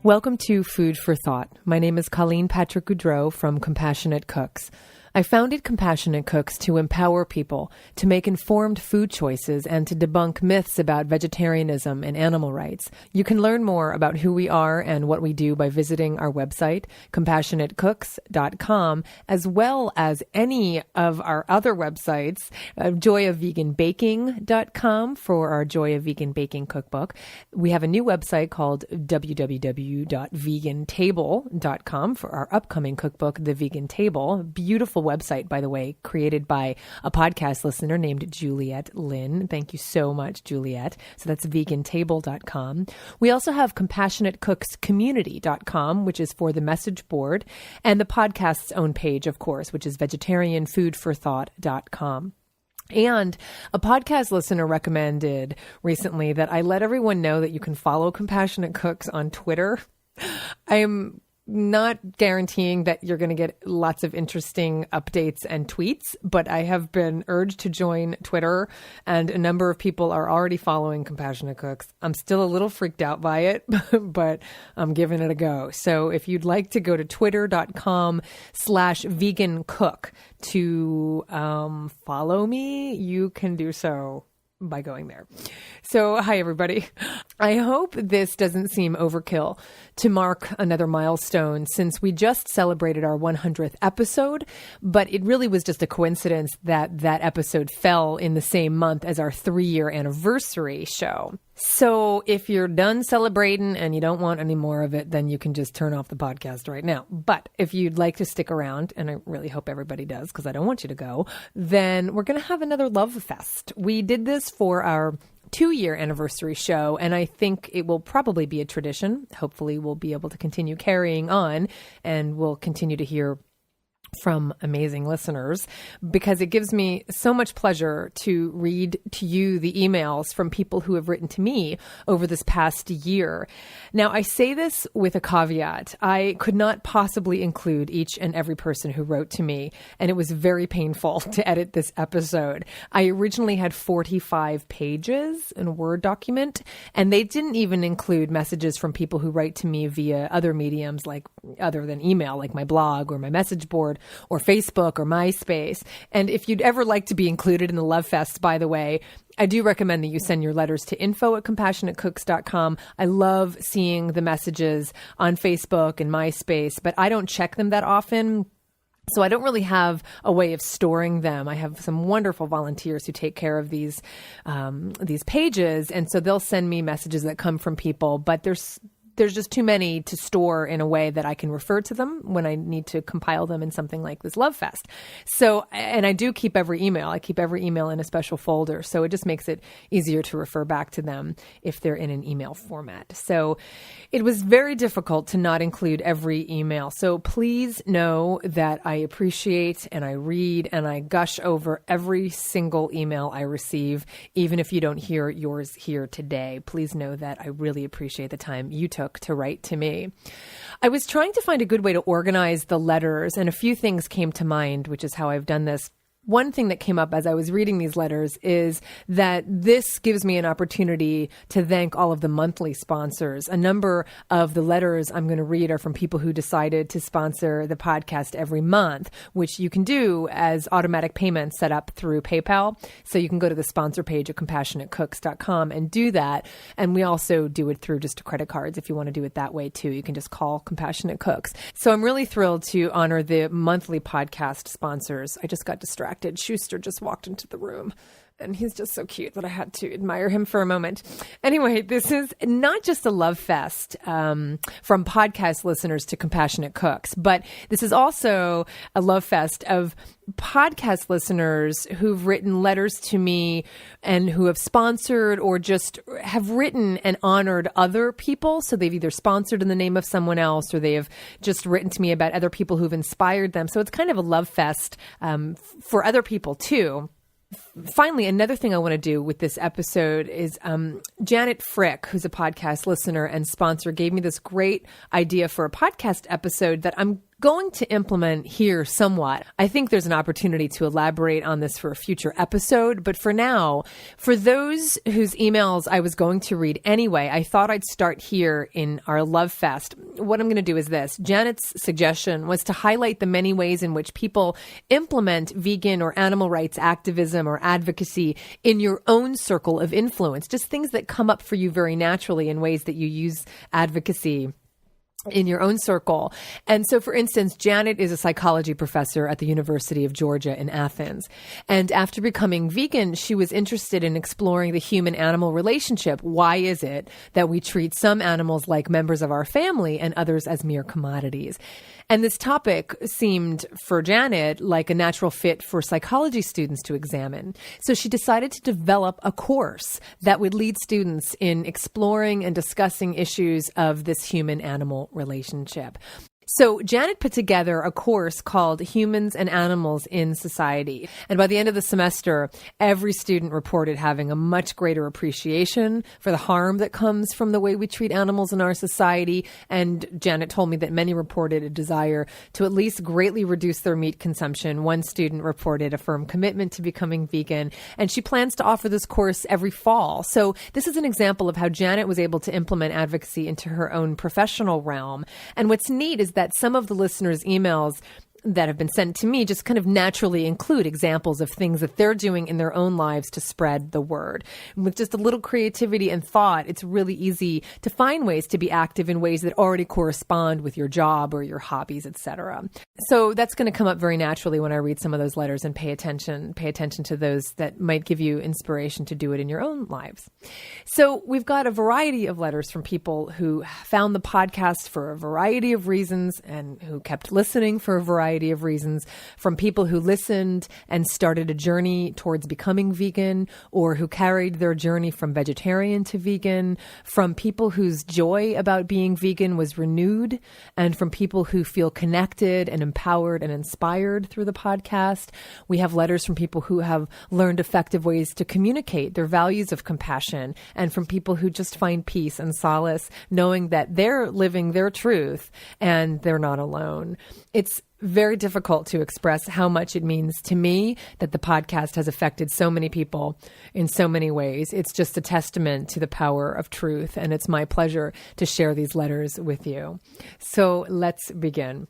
Welcome to Food for Thought. My name is Colleen Patrick-Goudreau from Compassionate Cooks. I founded Compassionate Cooks to empower people to make informed food choices and to debunk myths about vegetarianism and animal rights. You can learn more about who we are and what we do by visiting our website, compassionatecooks.com, as well as any of our other websites, joyofveganbaking.com for our Joy of Vegan Baking cookbook. We have a new website called www.vegantable.com for our upcoming cookbook, The Vegan Table. Beautiful website, by the way, created by a podcast listener named Juliet Lynn. Thank you so much, Juliet. So that's vegantable.com. We also have compassionatecookscommunity.com, which is for the message board, and the podcast's own page, of course, which is vegetarianfoodforthought.com. And a podcast listener recommended recently that I let everyone know that you can follow Compassionate Cooks on Twitter. I am not guaranteeing that you're going to get lots of interesting updates and tweets, but I have been urged to join Twitter, and a number of people are already following Compassionate Cooks. I'm still a little freaked out by it, but I'm giving it a go. So if you'd like to go to twitter.com/vegancook to follow me, you can do so by going there. So, hi, everybody. I hope this doesn't seem overkill to mark another milestone since we just celebrated our 100th episode, but it really was just a coincidence that that episode fell in the same month as our 3-year anniversary show. So if you're done celebrating and you don't want any more of it, then you can just turn off the podcast right now. But if you'd like to stick around, and I really hope everybody does because I don't want you to go, then we're going to have another Lovefest. We did this for our 2-year anniversary show, and I think it will probably be a tradition. Hopefully we'll be able to continue carrying on, and we'll continue to hear from amazing listeners, because it gives me so much pleasure to read to you the emails from people who have written to me over this past year. Now, I say this with a caveat. I could not possibly include each and every person who wrote to me, and it was very painful to edit this episode. I originally had 45 pages in a Word document, and they didn't even include messages from people who write to me via other mediums, like other than email, like my blog or my message board, or Facebook or MySpace. And if you'd ever like to be included in the Lovefest, by the way, I do recommend that you send your letters to info@compassionatecooks.com. I love seeing the messages on Facebook and MySpace, but I don't check them that often. So I don't really have a way of storing them. I have some wonderful volunteers who take care of these pages. And so they'll send me messages that come from people, but there's just too many to store in a way that I can refer to them when I need to compile them in something like this Lovefest. So, and I do keep every email. I keep every email in a special folder. So it just makes it easier to refer back to them if they're in an email format. So it was very difficult to not include every email. So please know that I appreciate and I read and I gush over every single email I receive, even if you don't hear yours here today. Please know that I really appreciate the time you took to write to me. I was trying to find a good way to organize the letters, and a few things came to mind, which is how I've done this. One thing that came up as I was reading these letters is that this gives me an opportunity to thank all of the monthly sponsors. A number of the letters I'm going to read are from people who decided to sponsor the podcast every month, which you can do as automatic payments set up through PayPal. So you can go to the sponsor page at compassionatecooks.com and do that. And we also do it through just credit cards if you want to do it that way too. You can just call Compassionate Cooks. So I'm really thrilled to honor the monthly podcast sponsors. I just got distracted. Schuster just walked into the room, and he's just so cute that I had to admire him for a moment. Anyway, this is not just a love fest from podcast listeners to Compassionate Cooks, but this is also a love fest of podcast listeners who've written letters to me and who have sponsored or just have written and honored other people. So they've either sponsored in the name of someone else, or they have just written to me about other people who've inspired them. So it's kind of a love fest for other people too. Finally, another thing I want to do with this episode is Janet Frick, who's a podcast listener and sponsor, gave me this great idea for a podcast episode that I'm going to implement here somewhat. I think there's an opportunity to elaborate on this for a future episode, but for now, for those whose emails I was going to read anyway, I thought I'd start here in our Lovefest. What I'm going to do is this. Janet's suggestion was to highlight the many ways in which people implement vegan or animal rights activism or advocacy in your own circle of influence, just things that come up for you very naturally in ways that you use advocacy in your own circle. And so, for instance, Janet is a psychology professor at the University of Georgia in Athens. And after becoming vegan, she was interested in exploring the human-animal relationship. Why is it that we treat some animals like members of our family and others as mere commodities? And this topic seemed, for Janet, like a natural fit for psychology students to examine. So she decided to develop a course that would lead students in exploring and discussing issues of this human-animal relationship. So Janet put together a course called Humans and Animals in Society. And by the end of the semester, every student reported having a much greater appreciation for the harm that comes from the way we treat animals in our society. And Janet told me that many reported a desire to at least greatly reduce their meat consumption. One student reported a firm commitment to becoming vegan. And she plans to offer this course every fall. So this is an example of how Janet was able to implement advocacy into her own professional realm. And what's neat is that some of the listeners' emails that have been sent to me just kind of naturally include examples of things that they're doing in their own lives to spread the word. With just a little creativity and thought, it's really easy to find ways to be active in ways that already correspond with your job or your hobbies, etc. So that's going to come up very naturally when I read some of those letters and pay attention to those that might give you inspiration to do it in your own lives. So we've got a variety of letters from people who found the podcast for a variety of reasons and who kept listening for a variety of reasons, from people who listened and started a journey towards becoming vegan, or who carried their journey from vegetarian to vegan, from people whose joy about being vegan was renewed, and from people who feel connected and empowered and inspired through the podcast. We have letters from people who have learned effective ways to communicate their values of compassion, and from people who just find peace and solace knowing that they're living their truth and they're not alone. It's very difficult to express how much it means to me that the podcast has affected so many people in so many ways. It's just a testament to the power of truth, and it's my pleasure to share these letters with you. So let's begin.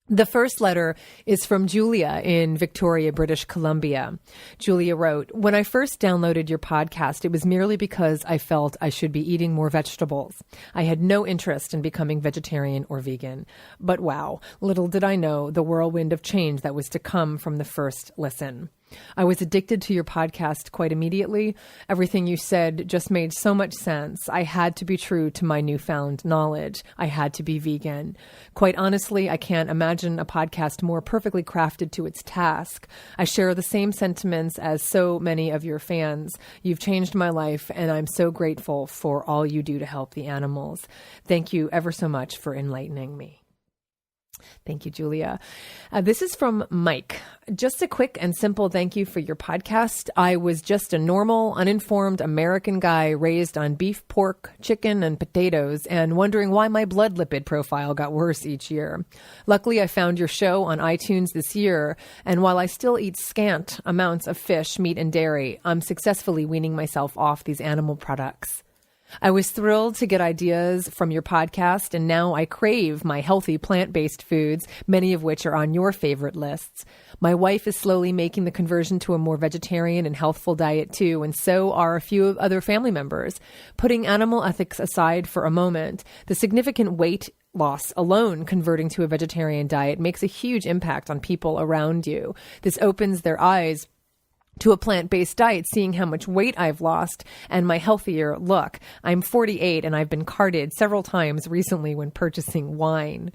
The first letter is from Julia in Victoria, British Columbia. Julia wrote, "When I first downloaded your podcast, it was merely because I felt I should be eating more vegetables. I had no interest in becoming vegetarian or vegan. But wow, little did I know the whirlwind of change that was to come from the first listen. I was addicted to your podcast quite immediately. Everything you said just made so much sense. I had to be true to my newfound knowledge. I had to be vegan. Quite honestly, I can't imagine a podcast more perfectly crafted to its task. I share the same sentiments as so many of your fans. You've changed my life, and I'm so grateful for all you do to help the animals. Thank you ever so much for enlightening me." Thank you, Julia. This is from Mike. "Just a quick and simple thank you for your podcast. I was just a normal, uninformed American guy raised on beef, pork, chicken, and potatoes, and wondering why my blood lipid profile got worse each year. Luckily, I found your show on iTunes this year, and while I still eat scant amounts of fish, meat, and dairy, I'm successfully weaning myself off these animal products. I was thrilled to get ideas from your podcast, and now I crave my healthy plant-based foods, many of which are on your favorite lists. My wife is slowly making the conversion to a more vegetarian and healthful diet too, and so are a few other family members. Putting animal ethics aside for a moment, the significant weight loss alone converting to a vegetarian diet makes a huge impact on people around you. This opens their eyes to a plant-based diet, seeing how much weight I've lost and my healthier look. I'm 48 and I've been carded several times recently when purchasing wine.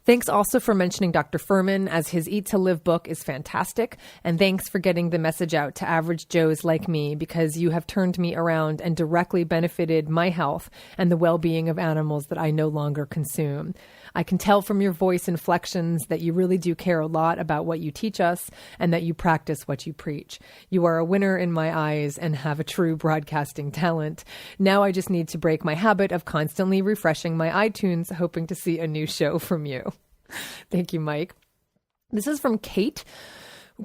Thanks also for mentioning Dr. Furman, as his Eat to Live book is fantastic. And thanks for getting the message out to average Joes like me, because you have turned me around and directly benefited my health and the well-being of animals that I no longer consume. I can tell from your voice inflections that you really do care a lot about what you teach us and that you practice what you preach. You are a winner in my eyes and have a true broadcasting talent. Now I just need to break my habit of constantly refreshing my iTunes, hoping to see a new show from you." Thank you, Mike. This is from Kate.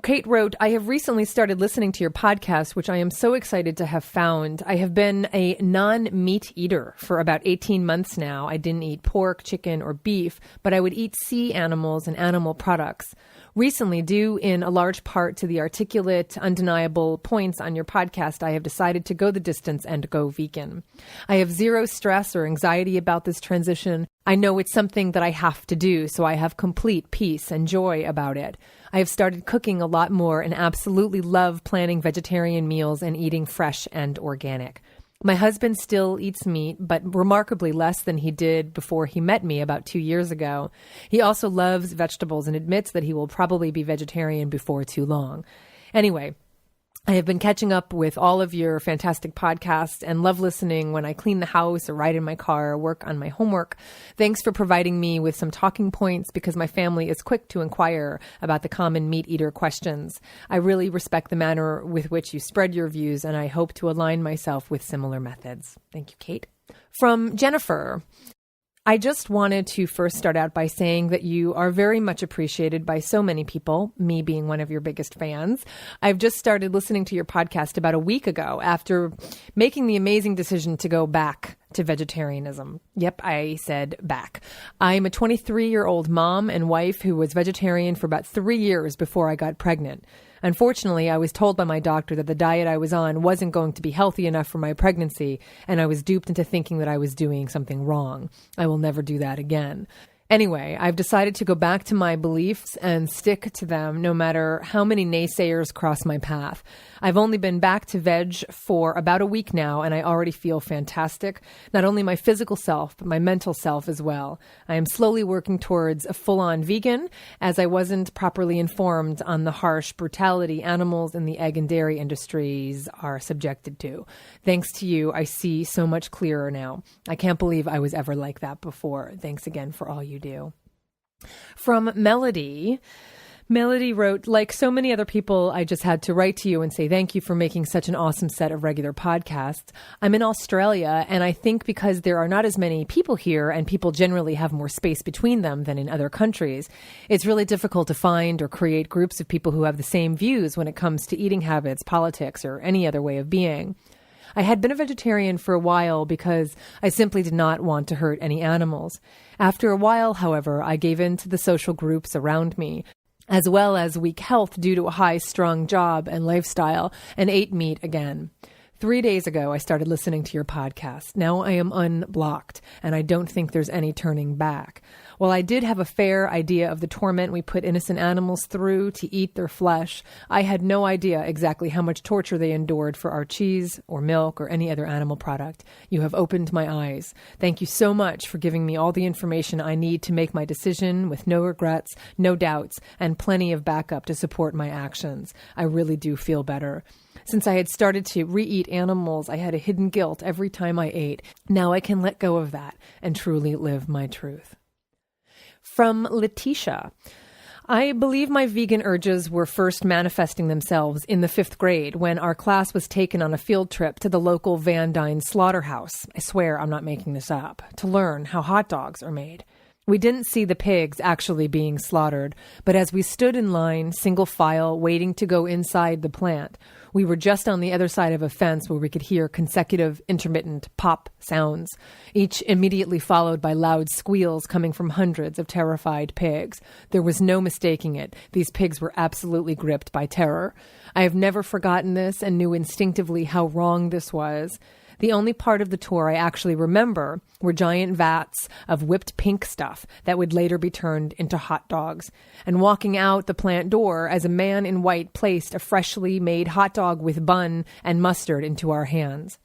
Kate wrote, I have recently started listening to your podcast, which I am so excited to have found. I have been a non-meat eater for about 18 months now. I didn't eat pork, chicken, or beef, but I would eat sea animals and animal products. Recently, due in a large part to the articulate, undeniable points on your podcast, I have decided to go the distance and go vegan. I have zero stress or anxiety about this transition. I know it's something that I have to do, so I have complete peace and joy about it. I have started cooking a lot more and absolutely love planning vegetarian meals and eating fresh and organic. My husband still eats meat, but remarkably less than he did before he met me about 2 years ago. He also loves vegetables and admits that he will probably be vegetarian before too long. Anyway, I have been catching up with all of your fantastic podcasts and love listening when I clean the house or ride in my car or work on my homework. Thanks for providing me with some talking points because my family is quick to inquire about the common meat eater questions. I really respect the manner with which you spread your views, and I hope to align myself with similar methods. Thank you, Kate. From Jennifer. I just wanted to first start out by saying that you are very much appreciated by so many people, me being one of your biggest fans. I've just started listening to your podcast about a week ago after making the amazing decision to go back to vegetarianism. Yep, I said back. I'm a 23-year-old mom and wife who was vegetarian for about 3 years before I got pregnant. Unfortunately, I was told by my doctor that the diet I was on wasn't going to be healthy enough for my pregnancy, and I was duped into thinking that I was doing something wrong. I will never do that again. Anyway, I've decided to go back to my beliefs and stick to them no matter how many naysayers cross my path. I've only been back to veg for about a week now, and I already feel fantastic. Not only my physical self, but my mental self as well. I am slowly working towards a full-on vegan, as I wasn't properly informed on the harsh brutality animals in the egg and dairy industries are subjected to. Thanks to you, I see so much clearer now. I can't believe I was ever like that before. Thanks again for all you do. From Melody. Melody wrote, like so many other people, I just had to write to you and say thank you for making such an awesome set of regular podcasts. I'm in Australia, and I think because there are not as many people here and people generally have more space between them than in other countries, it's really difficult to find or create groups of people who have the same views when it comes to eating habits, politics, or any other way of being. I had been a vegetarian for a while because I simply did not want to hurt any animals. After a while, however, I gave in to the social groups around me, as well as weak health due to a high-strung job and lifestyle, and ate meat again. 3 days ago, I started listening to your podcast. Now I am unblocked, and I don't think there's any turning back. While I did have a fair idea of the torment we put innocent animals through to eat their flesh, I had no idea exactly how much torture they endured for our cheese or milk or any other animal product. You have opened my eyes. Thank you so much for giving me all the information I need to make my decision with no regrets, no doubts, and plenty of backup to support my actions. I really do feel better. Since I had started to re-eat animals, I had a hidden guilt every time I ate. Now I can let go of that and truly live my truth. From Letitia. I believe my vegan urges were first manifesting themselves in the 5th grade when our class was taken on a field trip to the local Van Dyne slaughterhouse. I swear I'm not making this up, to learn how hot dogs are made. We didn't see the pigs actually being slaughtered, but as we stood in line, single file, waiting to go inside the plant, we were just on the other side of a fence where we could hear consecutive, intermittent pop sounds, each immediately followed by loud squeals coming from hundreds of terrified pigs. There was no mistaking it. These pigs were absolutely gripped by terror. I have never forgotten this and knew instinctively how wrong this was. The only part of the tour I actually remember were giant vats of whipped pink stuff that would later be turned into hot dogs, and walking out the plant door as a man in white placed a freshly made hot dog with bun and mustard into our hands.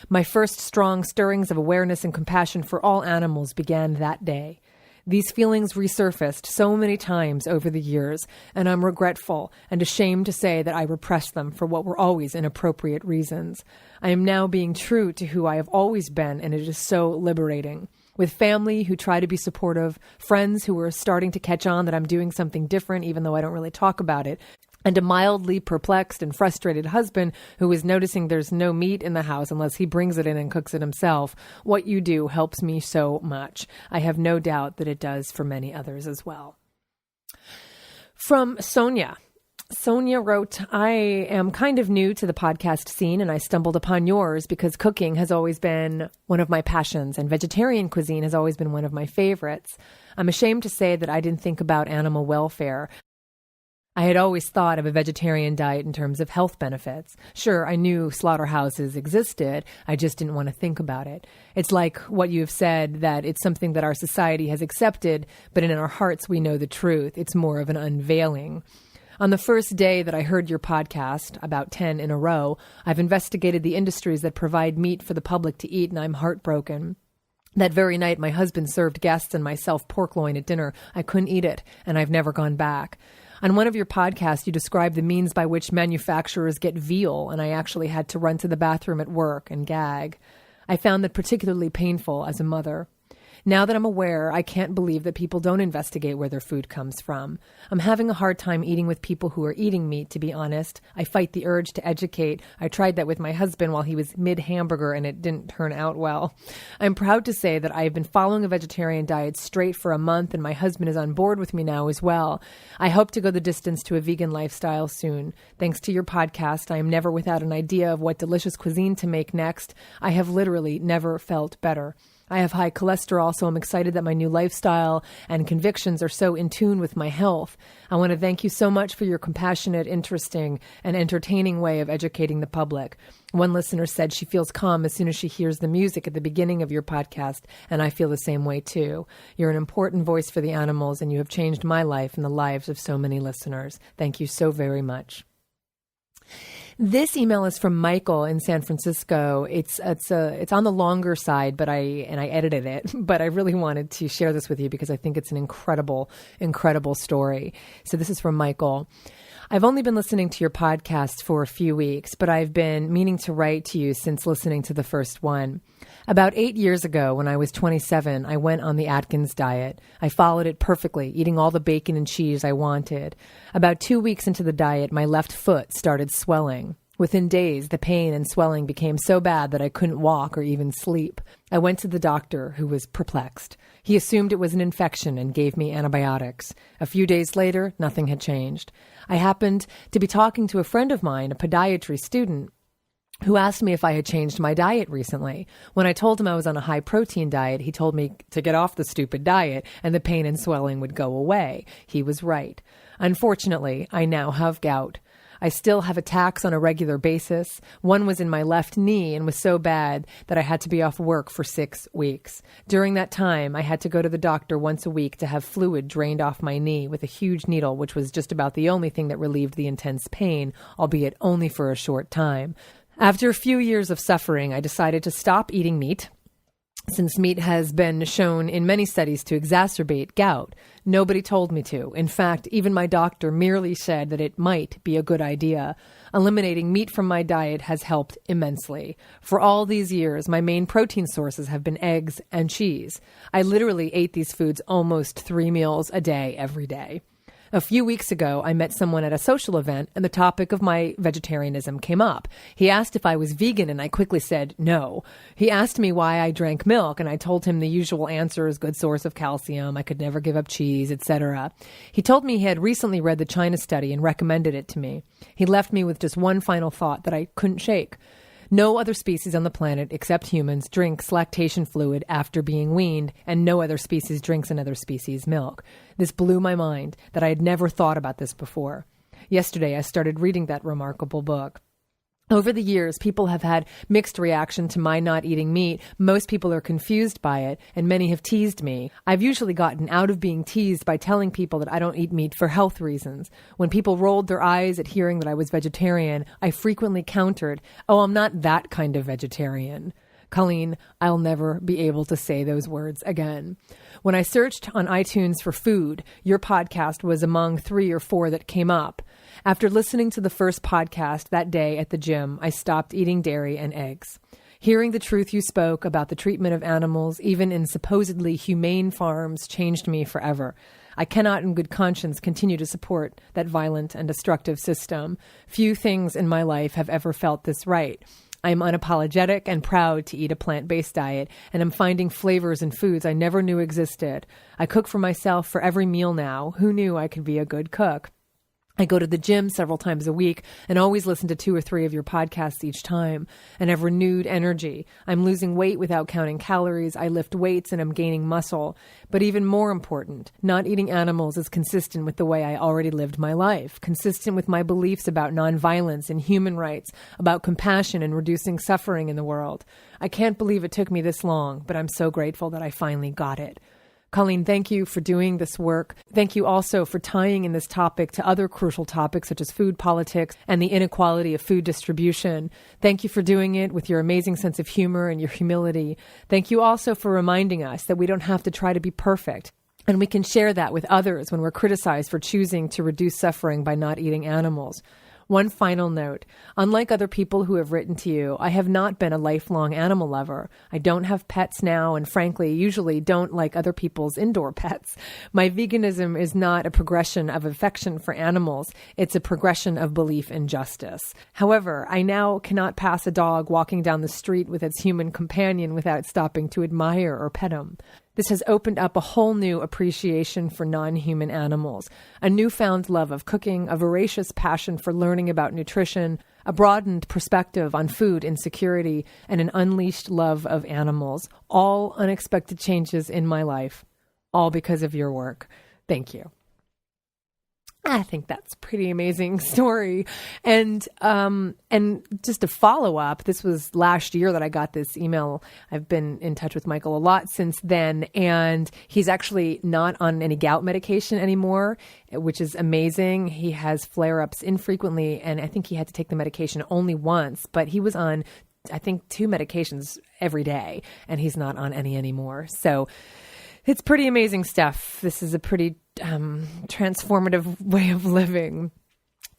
My first strong stirrings of awareness and compassion for all animals began that day. These feelings resurfaced so many times over the years, and I'm regretful and ashamed to say that I repressed them for what were always inappropriate reasons. I am now being true to who I have always been, and it is so liberating. With family who try to be supportive, friends who are starting to catch on that I'm doing something different even though I don't really talk about it, and a mildly perplexed and frustrated husband who is noticing there's no meat in the house unless he brings it in and cooks it himself. What you do helps me so much. I have no doubt that it does for many others as well. From Sonia. Sonia wrote, I am kind of new to the podcast scene and I stumbled upon yours because cooking has always been one of my passions and vegetarian cuisine has always been one of my favorites. I'm ashamed to say that I didn't think about animal welfare. I had always thought of a vegetarian diet in terms of health benefits. Sure, I knew slaughterhouses existed. I just didn't want to think about it. It's like what you have said, that it's something that our society has accepted, but in our hearts we know the truth. It's more of an unveiling. On the first day that I heard your podcast, about 10 in a row, I've investigated the industries that provide meat for the public to eat, and I'm heartbroken. That very night, my husband served guests and myself pork loin at dinner. I couldn't eat it, and I've never gone back. On one of your podcasts, you described the means by which manufacturers get veal, and I actually had to run to the bathroom at work and gag. I found that particularly painful as a mother. Now that I'm aware, I can't believe that people don't investigate where their food comes from. I'm having a hard time eating with people who are eating meat, to be honest. I fight the urge to educate. I tried that with my husband while he was mid-hamburger, and it didn't turn out well. I'm proud to say that I have been following a vegetarian diet straight for a month, and my husband is on board with me now as well. I hope to go the distance to a vegan lifestyle soon. Thanks to your podcast, I am never without an idea of what delicious cuisine to make next. I have literally never felt better. I have high cholesterol, so I'm excited that my new lifestyle and convictions are so in tune with my health. I want to thank you so much for your compassionate, interesting, and entertaining way of educating the public. One listener said she feels calm as soon as she hears the music at the beginning of your podcast, and I feel the same way too. You're an important voice for the animals, and you have changed my life and the lives of so many listeners. Thank you so very much. This email is from Michael in San Francisco. It's on the longer side, but I edited it, but I really wanted to share this with you because I think it's an incredible story. So this is from Michael. I've only been listening to your podcast for a few weeks, but I've been meaning to write to you since listening to the first one. About 8 years ago, when I was 27, I went on the Atkins diet. I followed it perfectly, eating all the bacon and cheese I wanted. About 2 weeks into the diet, my left foot started swelling. Within days, the pain and swelling became so bad that I couldn't walk or even sleep. I went to the doctor, who was perplexed. He assumed it was an infection and gave me antibiotics. A few days later, nothing had changed. I happened to be talking to a friend of mine, a podiatry student, who asked me if I had changed my diet recently. When I told him I was on a high-protein diet, he told me to get off the stupid diet and the pain and swelling would go away. He was right. Unfortunately, I now have gout. I still have attacks on a regular basis. One was in my left knee and was so bad that I had to be off work for 6 weeks. During that time, I had to go to the doctor once a week to have fluid drained off my knee with a huge needle, which was just about the only thing that relieved the intense pain, albeit only for a short time. After a few years of suffering, I decided to stop eating meat, since meat has been shown in many studies to exacerbate gout. Nobody told me to. In fact, even my doctor merely said that it might be a good idea. Eliminating meat from my diet has helped immensely. For all these years, my main protein sources have been eggs and cheese. I literally ate these foods almost 3 meals a day, every day. A few weeks ago, I met someone at a social event, and the topic of my vegetarianism came up. He asked if I was vegan, and I quickly said no. He asked me why I drank milk, and I told him the usual answer is good source of calcium, I could never give up cheese, etc. He told me he had recently read the China study and recommended it to me. He left me with just one final thought that I couldn't shake. No other species on the planet except humans drinks lactation fluid after being weaned, and no other species drinks another species' milk. This blew my mind that I had never thought about this before. Yesterday, I started reading that remarkable book. Over the years, people have had mixed reaction to my not eating meat. Most people are confused by it, and many have teased me. I've usually gotten out of being teased by telling people that I don't eat meat for health reasons. When people rolled their eyes at hearing that I was vegetarian, I frequently countered, "Oh, I'm not that kind of vegetarian." Colleen, I'll never be able to say those words again. When I searched on iTunes for food, your podcast was among 3 or 4 that came up. After listening to the first podcast that day at the gym, I stopped eating dairy and eggs. Hearing the truth you spoke about the treatment of animals, even in supposedly humane farms, changed me forever. I cannot in good conscience continue to support that violent and destructive system. Few things in my life have ever felt this right. I am unapologetic and proud to eat a plant-based diet, and am finding flavors in foods I never knew existed. I cook for myself for every meal now. Who knew I could be a good cook? I go to the gym several times a week and always listen to 2 or 3 of your podcasts each time, and have renewed energy. I'm losing weight without counting calories. I lift weights and I'm gaining muscle. But even more important, not eating animals is consistent with the way I already lived my life, consistent with my beliefs about nonviolence and human rights, about compassion and reducing suffering in the world. I can't believe it took me this long, but I'm so grateful that I finally got it. Colleen, thank you for doing this work. Thank you also for tying in this topic to other crucial topics such as food politics and the inequality of food distribution. Thank you for doing it with your amazing sense of humor and your humility. Thank you also for reminding us that we don't have to try to be perfect, and we can share that with others when we're criticized for choosing to reduce suffering by not eating animals. One final note. Unlike other people who have written to you, I have not been a lifelong animal lover. I don't have pets now, and frankly, usually don't like other people's indoor pets. My veganism is not a progression of affection for animals. It's a progression of belief in justice. However, I now cannot pass a dog walking down the street with its human companion without stopping to admire or pet him. This has opened up a whole new appreciation for non-human animals, a newfound love of cooking, a voracious passion for learning about nutrition, a broadened perspective on food insecurity, and an unleashed love of animals. All unexpected changes in my life, all because of your work. Thank you. I think that's a pretty amazing story. And just to follow up, this was last year that I got this email. I've been in touch with Michael a lot since then, and he's actually not on any gout medication anymore, which is amazing. He has flare-ups infrequently, and I think he had to take the medication only once, but he was on, I think, 2 medications every day, and he's not on any anymore. So it's pretty amazing stuff. This is a pretty transformative way of living.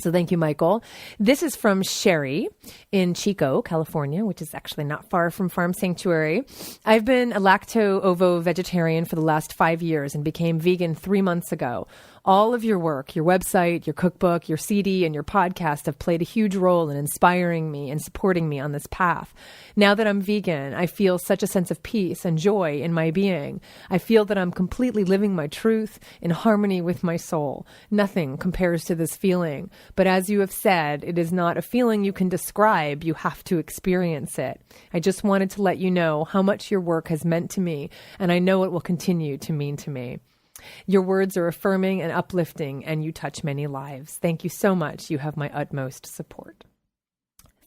So thank you, Michael. This is from Sherry in Chico, California, which is actually not far from Farm Sanctuary. I've been a lacto-ovo vegetarian for the last 5 years and became vegan 3 months ago. All of your work, your website, your cookbook, your CD, and your podcast have played a huge role in inspiring me and supporting me on this path. Now that I'm vegan, I feel such a sense of peace and joy in my being. I feel that I'm completely living my truth in harmony with my soul. Nothing compares to this feeling. But as you have said, it is not a feeling you can describe. You have to experience it. I just wanted to let you know how much your work has meant to me, and I know it will continue to mean to me. Your words are affirming and uplifting, and you touch many lives. Thank you so much. You have my utmost support.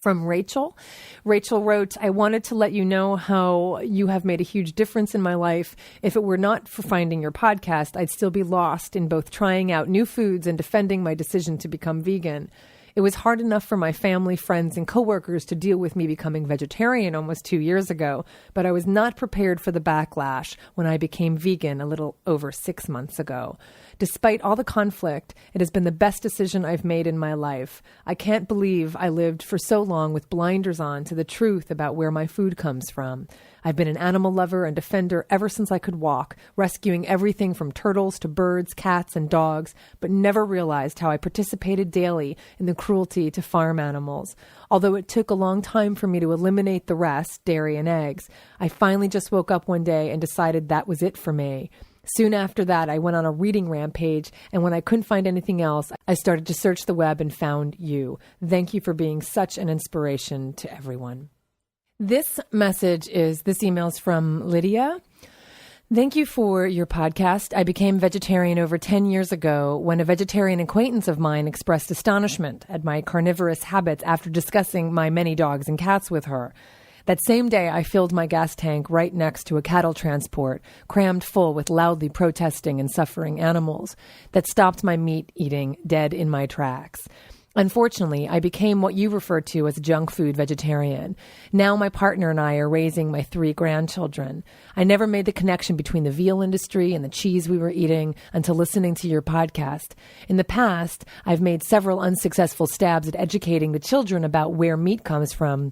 From Rachel. Rachel wrote, I wanted to let you know how you have made a huge difference in my life. If it were not for finding your podcast, I'd still be lost in both trying out new foods and defending my decision to become vegan. It was hard enough for my family, friends, and coworkers to deal with me becoming vegetarian almost 2 years ago, but I was not prepared for the backlash when I became vegan a little over 6 months ago. Despite all the conflict, it has been the best decision I've made in my life. I can't believe I lived for so long with blinders on to the truth about where my food comes from. I've been an animal lover and defender ever since I could walk, rescuing everything from turtles to birds, cats, and dogs, but never realized how I participated daily in the cruelty to farm animals. Although it took a long time for me to eliminate the rest, dairy and eggs, I finally just woke up one day and decided that was it for me. Soon after that, I went on a reading rampage, and when I couldn't find anything else, I started to search the web and found you. Thank you for being such an inspiration to everyone. This email's from Lydia. Thank you for your podcast. I became vegetarian over 10 years ago when a vegetarian acquaintance of mine expressed astonishment at my carnivorous habits after discussing my many dogs and cats with her. That same day, I filled my gas tank right next to a cattle transport, crammed full with loudly protesting and suffering animals, that stopped my meat eating dead in my tracks. Unfortunately, I became what you refer to as a junk food vegetarian. Now my partner and I are raising my 3 grandchildren. I never made the connection between the veal industry and the cheese we were eating until listening to your podcast. In the past, I've made several unsuccessful stabs at educating the children about where meat comes from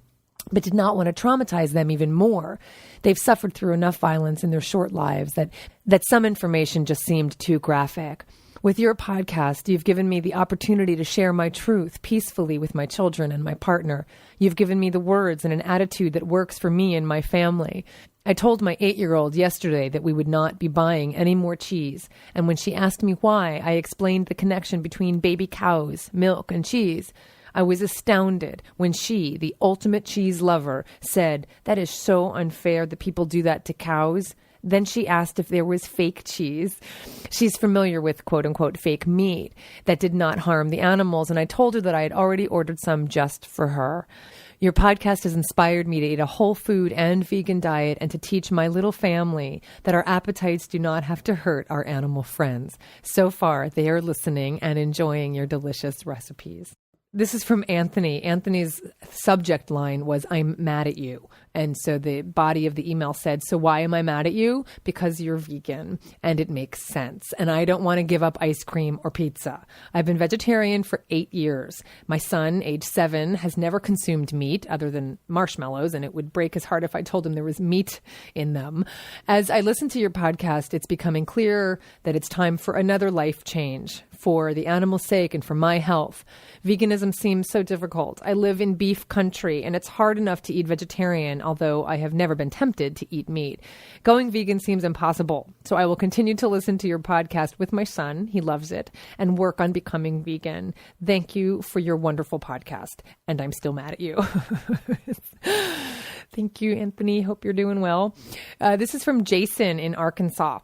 but did not want to traumatize them even more. They've suffered through enough violence in their short lives that some information just seemed too graphic. With your podcast, you've given me the opportunity to share my truth peacefully with my children and my partner. You've given me the words and an attitude that works for me and my family. I told my 8-year-old yesterday that we would not be buying any more cheese. And when she asked me why, I explained the connection between baby cows, milk, and cheese. I was astounded when she, the ultimate cheese lover, said, "That is so unfair that people do that to cows." Then she asked if there was fake cheese. She's familiar with quote unquote fake meat that did not harm the animals. And I told her that I had already ordered some just for her. Your podcast has inspired me to eat a whole food and vegan diet and to teach my little family that our appetites do not have to hurt our animal friends. So far, they are listening and enjoying your delicious recipes. This is from Anthony. Anthony's subject line was, "I'm mad at you." And so the body of the email said, "So why am I mad at you? Because you're vegan." And it makes sense. And I don't want to give up ice cream or pizza. I've been vegetarian for 8 years. My son, age 7, has never consumed meat other than marshmallows, and it would break his heart if I told him there was meat in them. As I listen to your podcast, it's becoming clear that it's time for another life change for the animal's sake and for my health. Veganism seems so difficult. I live in beef country, and it's hard enough to eat vegetarian, although I have never been tempted to eat meat. Going vegan seems impossible, so I will continue to listen to your podcast with my son, he loves it, and work on becoming vegan. Thank you for your wonderful podcast, and I'm still mad at you. Thank you, Anthony. Hope you're doing well. This is from Jason in Arkansas.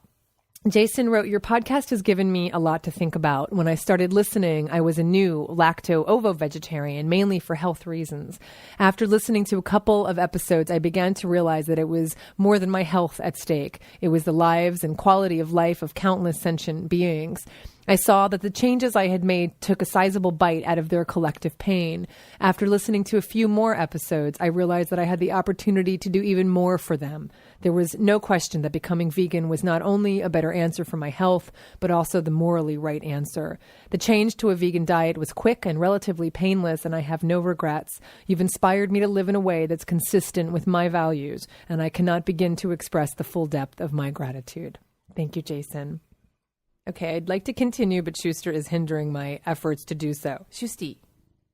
Jason wrote, "Your podcast has given me a lot to think about. When I started listening, I was a new lacto-ovo vegetarian, mainly for health reasons. After listening to a couple of episodes, I began to realize that it was more than my health at stake. It was the lives and quality of life of countless sentient beings. I saw that the changes I had made took a sizable bite out of their collective pain. After listening to a few more episodes, I realized that I had the opportunity to do even more for them. There was no question that becoming vegan was not only a better answer for my health, but also the morally right answer. The change to a vegan diet was quick and relatively painless, and I have no regrets. You've inspired me to live in a way that's consistent with my values, and I cannot begin to express the full depth of my gratitude." Thank you, Jason. Okay, I'd like to continue, but Schuster is hindering my efforts to do so. Schusty,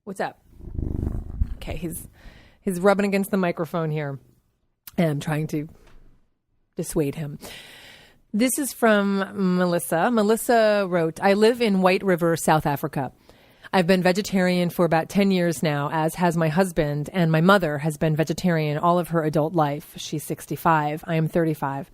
what's up? Okay, he's rubbing against the microphone here, and I'm trying to dissuade him. This is from Melissa. Melissa wrote, "I live in White River, South Africa. I've been vegetarian for about 10 years now, as has my husband, and my mother has been vegetarian all of her adult life. She's 65. I am 35.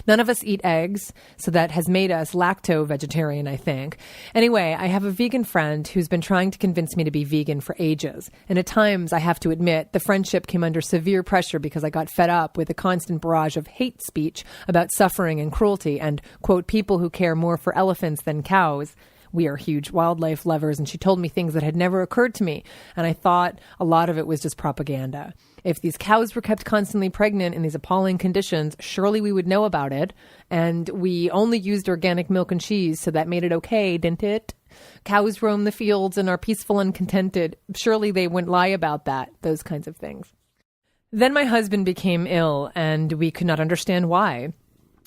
None of us eat eggs, so that has made us lacto-vegetarian, I think. Anyway, I have a vegan friend who's been trying to convince me to be vegan for ages. And at times, I have to admit, the friendship came under severe pressure because I got fed up with the constant barrage of hate speech about suffering and cruelty and, quote, people who care more for elephants than cows. We are huge wildlife lovers, and she told me things that had never occurred to me, and I thought a lot of it was just propaganda. If these cows were kept constantly pregnant in these appalling conditions, surely we would know about it, and we only used organic milk and cheese, so that made it okay, didn't it? Cows roam the fields and are peaceful and contented. Surely they wouldn't lie about that, those kinds of things. Then my husband became ill, and we could not understand why.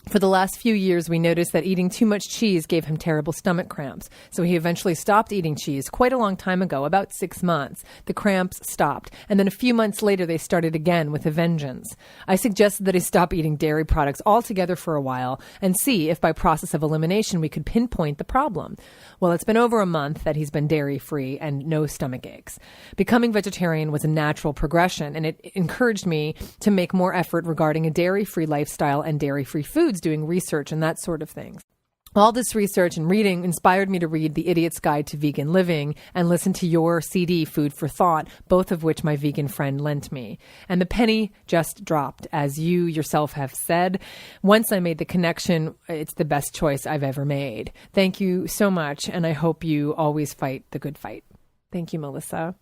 For the last few years, we noticed that eating too much cheese gave him terrible stomach cramps. So he eventually stopped eating cheese quite a long time ago, about 6 months. The cramps stopped. And then a few months later, they started again with a vengeance. I suggested that he stop eating dairy products altogether for a while and see if by process of elimination we could pinpoint the problem. Well, it's been over a month that he's been dairy-free and no stomach aches. Becoming vegetarian was a natural progression, and it encouraged me to make more effort regarding a dairy-free lifestyle and dairy-free foods, doing research and that sort of things. All this research and reading inspired me to read The Idiot's Guide to Vegan Living and listen to your CD, Food for Thought, both of which my vegan friend lent me. And the penny just dropped, as you yourself have said. Once I made the connection, it's the best choice I've ever made. Thank you so much, and I hope you always fight the good fight. Thank you, Melissa.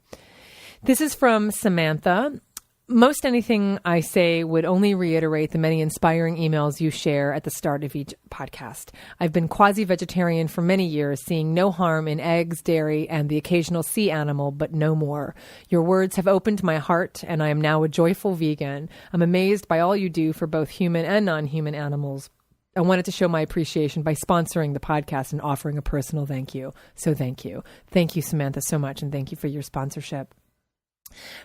This is from Samantha. Most anything I say would only reiterate the many inspiring emails you share at the start of each podcast. I've been quasi-vegetarian for many years, seeing no harm in eggs, dairy, and the occasional sea animal, but no more. Your words have opened my heart, and I am now a joyful vegan. I'm amazed by all you do for both human and non-human animals. I wanted to show my appreciation by sponsoring the podcast and offering a personal thank you. So thank you. Thank you, Samantha, so much, and thank you for your sponsorship.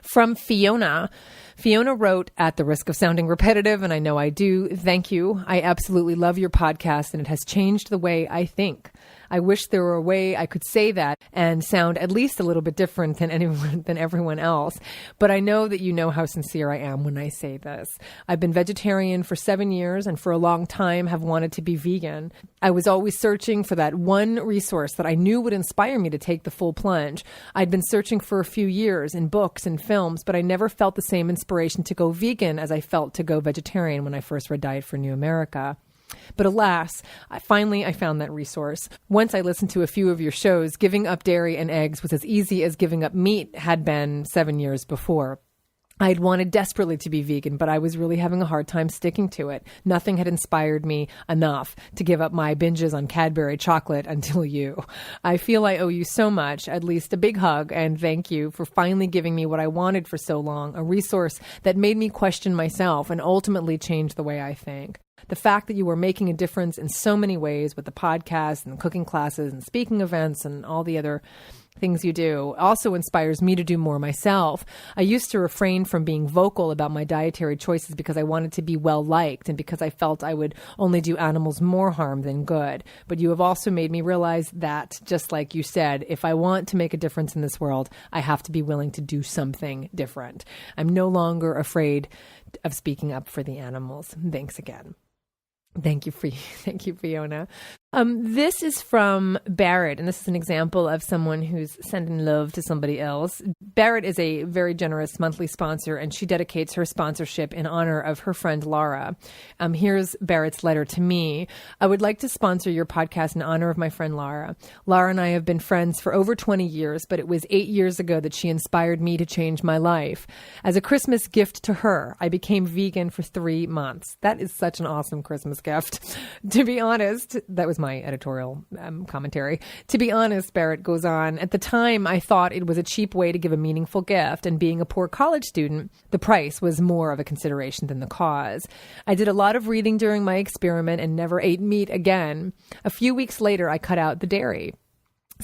From Fiona. Fiona wrote, at the risk of sounding repetitive, and I know I do, thank you. I absolutely love your podcast, and it has changed the way I think. I wish there were a way I could say that and sound at least a little bit different than everyone else. But I know that you know how sincere I am when I say this. I've been vegetarian for 7 years and for a long time have wanted to be vegan. I was always searching for that one resource that I knew would inspire me to take the full plunge. I'd been searching for a few years in books and films, but I never felt the same inspiration to go vegan as I felt to go vegetarian when I first read Diet for New America. But alas, I found that resource. Once I listened to a few of your shows, giving up dairy and eggs was as easy as giving up meat had been 7 years before. I had wanted desperately to be vegan, but I was really having a hard time sticking to it. Nothing had inspired me enough to give up my binges on Cadbury chocolate until you. I feel I owe you so much, at least a big hug, and thank you for finally giving me what I wanted for so long, a resource that made me question myself and ultimately change the way I think. The fact that you are making a difference in so many ways with the podcast and cooking classes and speaking events and all the other things you do also inspires me to do more myself. I used to refrain from being vocal about my dietary choices because I wanted to be well liked and because I felt I would only do animals more harm than good. But you have also made me realize that, just like you said, if I want to make a difference in this world, I have to be willing to do something different. I'm no longer afraid of speaking up for the animals. Thanks again. Thank you, Fiona. This is from Barrett, and this is an example of someone who's sending love to somebody else. Barrett is a very generous monthly sponsor, and she dedicates her sponsorship in honor of her friend Laura. Here's Barrett's letter to me. I would like to sponsor your podcast in honor of my friend Laura. Laura and I have been friends for over 20 years, but it was 8 years ago that she inspired me to change my life. As a Christmas gift to her, I became vegan for 3 months. That is such an awesome Christmas gift. To be honest, that was my editorial commentary. To be honest, Barrett goes on, at the time I thought it was a cheap way to give a meaningful gift, and being a poor college student, the price was more of a consideration than the cause. I did a lot of reading during my experiment and never ate meat again. A few weeks later, I cut out the dairy.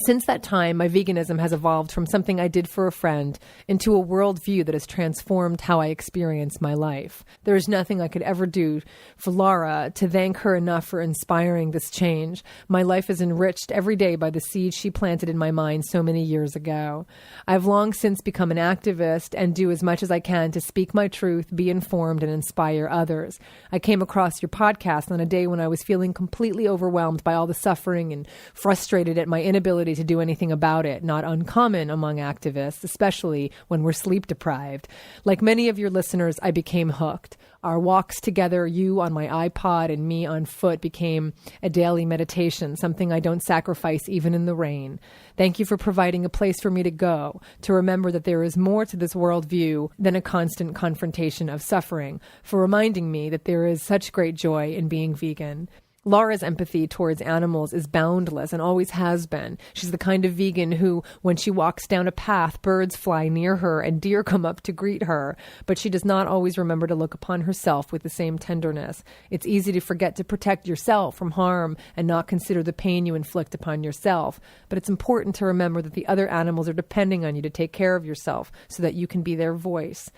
Since that time, my veganism has evolved from something I did for a friend into a worldview that has transformed how I experience my life. There is nothing I could ever do for Laura to thank her enough for inspiring this change. My life is enriched every day by the seed she planted in my mind so many years ago. I've long since become an activist and do as much as I can to speak my truth, be informed, and inspire others. I came across your podcast on a day when I was feeling completely overwhelmed by all the suffering and frustrated at my inability to do anything about it, not uncommon among activists, especially when we're sleep deprived. Like many of your listeners, I became hooked. Our walks together, you on my iPod and me on foot, became a daily meditation, something I don't sacrifice even in the rain. Thank you for providing a place for me to go, to remember that there is more to this worldview than a constant confrontation of suffering, for reminding me that there is such great joy in being vegan. Laura's empathy towards animals is boundless and always has been. She's the kind of vegan who, when she walks down a path, birds fly near her and deer come up to greet her. But she does not always remember to look upon herself with the same tenderness. It's easy to forget to protect yourself from harm and not consider the pain you inflict upon yourself. But it's important to remember that the other animals are depending on you to take care of yourself so that you can be their voice.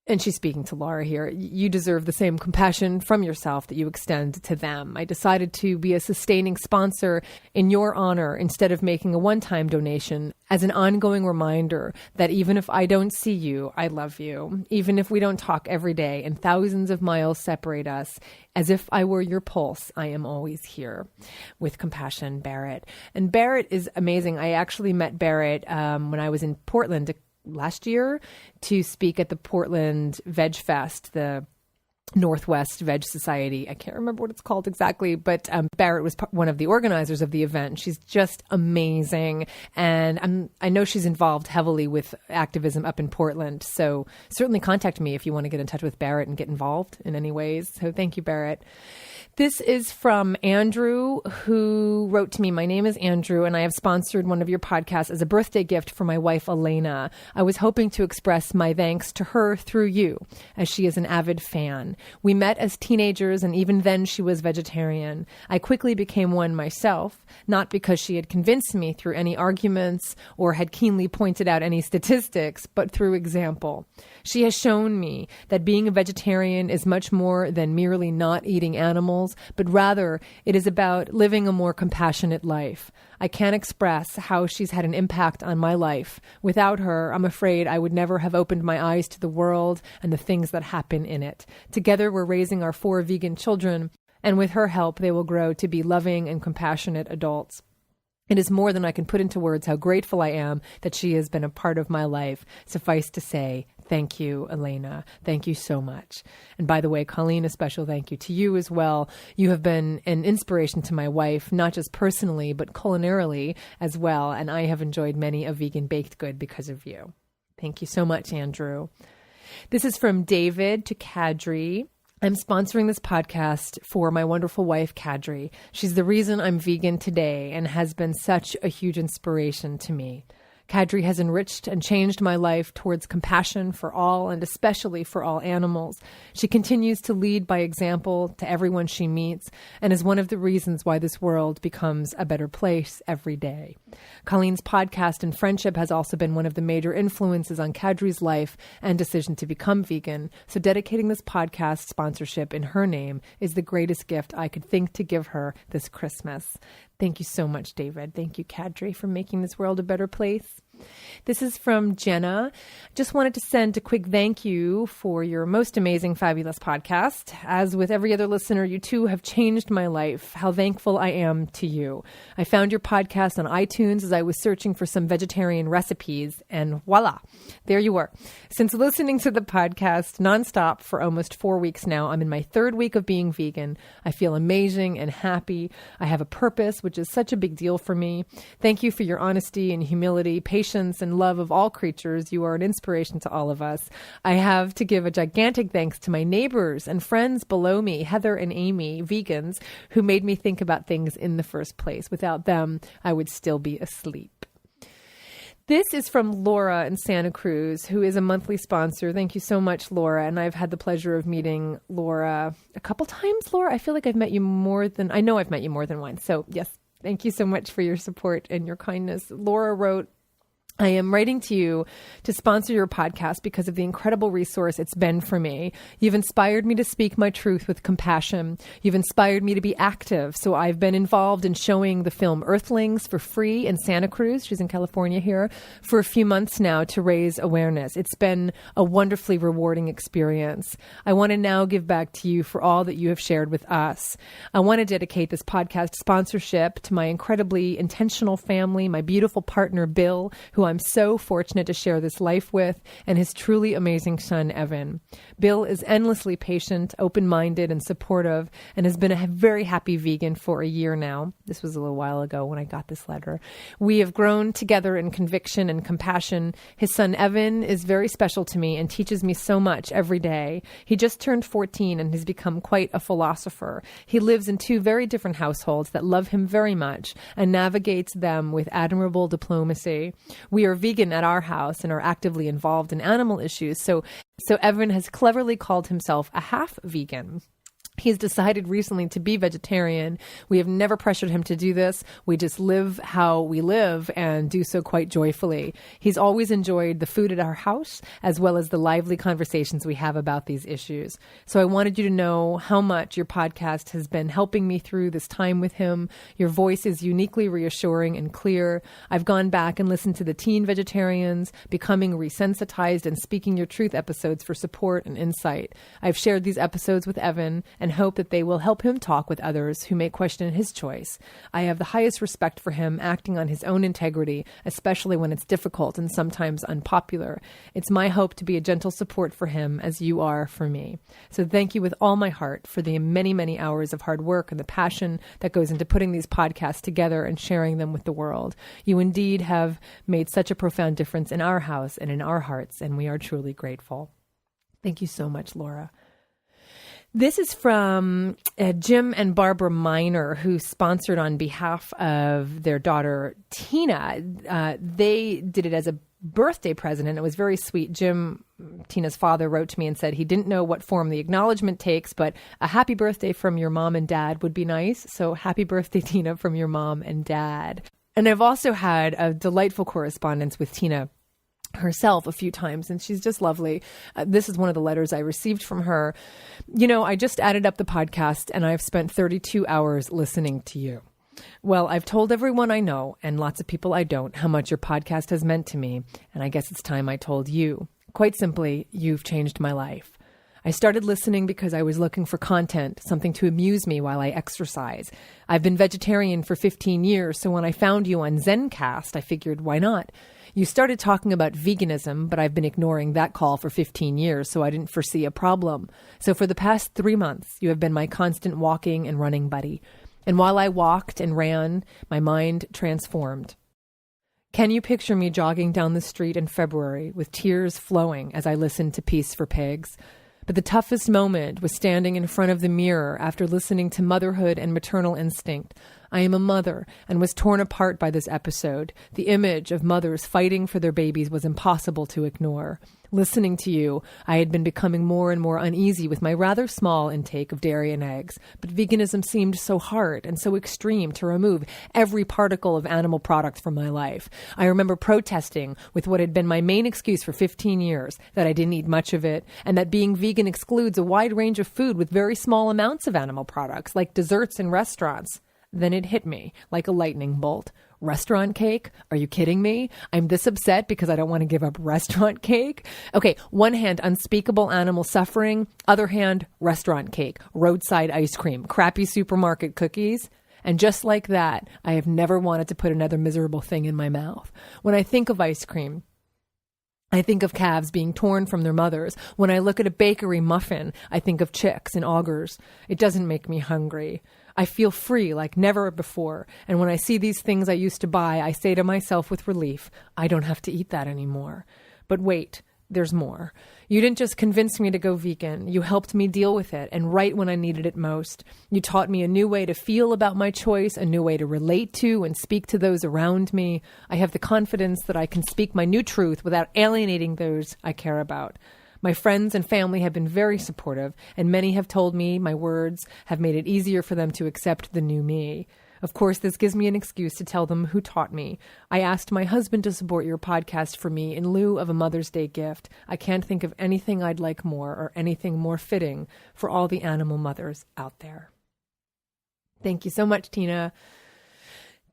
And she's speaking to Laura here. You deserve the same compassion from yourself that you extend to them. I decided to be a sustaining sponsor in your honor instead of making a one-time donation as an ongoing reminder that even if I don't see you, I love you. Even if we don't talk every day and thousands of miles separate us, as if I were your pulse, I am always here. With compassion, Barrett. And Barrett is amazing. I actually met Barrett when I was in Portland last year to speak at the Portland Veg Fest, the Northwest Veg Society. I can't remember what it's called exactly, but Barrett was one of the organizers of the event. She's just amazing. And I know she's involved heavily with activism up in Portland. So certainly contact me if you want to get in touch with Barrett and get involved in any ways. So thank you, Barrett. This is from Andrew, who wrote to me. My name is Andrew, and I have sponsored one of your podcasts as a birthday gift for my wife, Elena. I was hoping to express my thanks to her through you, as she is an avid fan. We met as teenagers, and even then she was vegetarian. I quickly became one myself, not because she had convinced me through any arguments or had keenly pointed out any statistics, but through example. She has shown me that being a vegetarian is much more than merely not eating animals, but rather it is about living a more compassionate life. I can't express how she's had an impact on my life. Without her, I'm afraid I would never have opened my eyes to the world and the things that happen in it. Together, we're raising our 4 vegan children, and with her help, they will grow to be loving and compassionate adults. It is more than I can put into words how grateful I am that she has been a part of my life. Suffice to say, thank you, Elena. Thank you so much. And by the way, Colleen, a special thank you to you as well. You have been an inspiration to my wife, not just personally, but culinarily as well. And I have enjoyed many a vegan baked good because of you. Thank you so much, Andrew. This is from David to Kadri. I'm sponsoring this podcast for my wonderful wife, Kadri. She's the reason I'm vegan today and has been such a huge inspiration to me. Kadri has enriched and changed my life towards compassion for all and especially for all animals. She continues to lead by example to everyone she meets and is one of the reasons why this world becomes a better place every day. Colleen's podcast and friendship has also been one of the major influences on Kadri's life and decision to become vegan. So dedicating this podcast sponsorship in her name is the greatest gift I could think to give her this Christmas. Thank you so much, David. Thank you, Kadri, for making this world a better place. This is from Jenna. Just wanted to send a quick thank you for your most amazing, fabulous podcast. As with every other listener, you too have changed my life. How thankful I am to you. I found your podcast on iTunes as I was searching for some vegetarian recipes, and voila, there you were. Since listening to the podcast nonstop for almost 4 weeks now, I'm in my 3rd week of being vegan. I feel amazing and happy. I have a purpose, which is such a big deal for me. Thank you for your honesty and humility, patience, and love of all creatures. You are an inspiration to all of us. I have to give a gigantic thanks to my neighbors and friends below me, Heather and Amy, vegans, who made me think about things in the first place. Without them, I would still be asleep. This is from Laura in Santa Cruz, who is a monthly sponsor. Thank you so much, Laura. And I've had the pleasure of meeting Laura a couple times, Laura. I feel like I've met you I know I've met you more than once. So yes, thank you so much for your support and your kindness. Laura wrote, I am writing to you to sponsor your podcast because of the incredible resource it's been for me. You've inspired me to speak my truth with compassion. You've inspired me to be active. So I've been involved in showing the film Earthlings for free in Santa Cruz. She's in California here for a few months now to raise awareness. It's been a wonderfully rewarding experience. I want to now give back to you for all that you have shared with us. I want to dedicate this podcast sponsorship to my incredibly intentional family, my beautiful partner, Bill, who I'm so fortunate to share this life with, and his truly amazing son, Evan. Bill is endlessly patient, open-minded, and supportive, and has been a very happy vegan for a year now. This was a little while ago when I got this letter. We have grown together in conviction and compassion. His son, Evan, is very special to me and teaches me so much every day. He just turned 14 and has become quite a philosopher. He lives in 2 very different households that love him very much and navigates them with admirable diplomacy. We are vegan at our house and are actively involved in animal issues. So Evan has cleverly called himself a half vegan. He's decided recently to be vegetarian. We have never pressured him to do this. We just live how we live and do so quite joyfully. He's always enjoyed the food at our house, as well as the lively conversations we have about these issues. So I wanted you to know how much your podcast has been helping me through this time with him. Your voice is uniquely reassuring and clear. I've gone back and listened to the Teen Vegetarians, Becoming Resensitized, and Speaking Your Truth episodes for support and insight. I've shared these episodes with Evan and hope that they will help him talk with others who may question his choice. I have the highest respect for him acting on his own integrity, especially when it's difficult and sometimes unpopular. It's my hope to be a gentle support for him as you are for me. So thank you with all my heart for the many, many hours of hard work and the passion that goes into putting these podcasts together and sharing them with the world. You indeed have made such a profound difference in our house and in our hearts, and we are truly grateful. Thank you so much, Laura. This is from Jim and Barbara Miner, who sponsored on behalf of their daughter, Tina. They did it as a birthday present, and it was very sweet. Jim, Tina's father, wrote to me and said he didn't know what form the acknowledgement takes, but a happy birthday from your mom and dad would be nice. So happy birthday, Tina, from your mom and dad. And I've also had a delightful correspondence with Tina herself a few times, and she's just lovely. This is one of the letters I received from her. You know, I just added up the podcast and I've spent 32 hours listening to you. Well, I've told everyone I know and lots of people I don't how much your podcast has meant to me, and I guess it's time I told you. Quite simply, you've changed my life. I started listening because I was looking for content, something to amuse me while I exercise. I've been vegetarian for 15 years, so when I found you on Zencast, I figured, why not? You started talking about veganism, but I've been ignoring that call for 15 years, so I didn't foresee a problem. So for the past 3 months, you have been my constant walking and running buddy. And while I walked and ran, my mind transformed. Can you picture me jogging down the street in February with tears flowing as I listened to Peace for Pigs? But the toughest moment was standing in front of the mirror after listening to Motherhood and Maternal Instinct. I am a mother and was torn apart by this episode. The image of mothers fighting for their babies was impossible to ignore. Listening to you, I had been becoming more and more uneasy with my rather small intake of dairy and eggs, but veganism seemed so hard and so extreme to remove every particle of animal product from my life. I remember protesting with what had been my main excuse for 15 years, that I didn't eat much of it, and that being vegan excludes a wide range of food with very small amounts of animal products, like desserts in restaurants. Then it hit me like a lightning bolt. Restaurant cake? Are you kidding me? I'm this upset because I don't want to give up restaurant cake? Okay, one hand, unspeakable animal suffering. Other hand, restaurant cake, roadside ice cream, crappy supermarket cookies. And just like that, I have never wanted to put another miserable thing in my mouth. When I think of ice cream, I think of calves being torn from their mothers. When I look at a bakery muffin, I think of chicks and augers. It doesn't make me hungry. I feel free like never before. And when I see these things I used to buy, I say to myself with relief, I don't have to eat that anymore. But wait, there's more. You didn't just convince me to go vegan. You helped me deal with it, and right when I needed it most. You taught me a new way to feel about my choice, a new way to relate to and speak to those around me. I have the confidence that I can speak my new truth without alienating those I care about. My friends and family have been very supportive, and many have told me my words have made it easier for them to accept the new me. Of course, this gives me an excuse to tell them who taught me. I asked my husband to support your podcast for me in lieu of a Mother's Day gift. I can't think of anything I'd like more or anything more fitting for all the animal mothers out there. Thank you so much, Tina.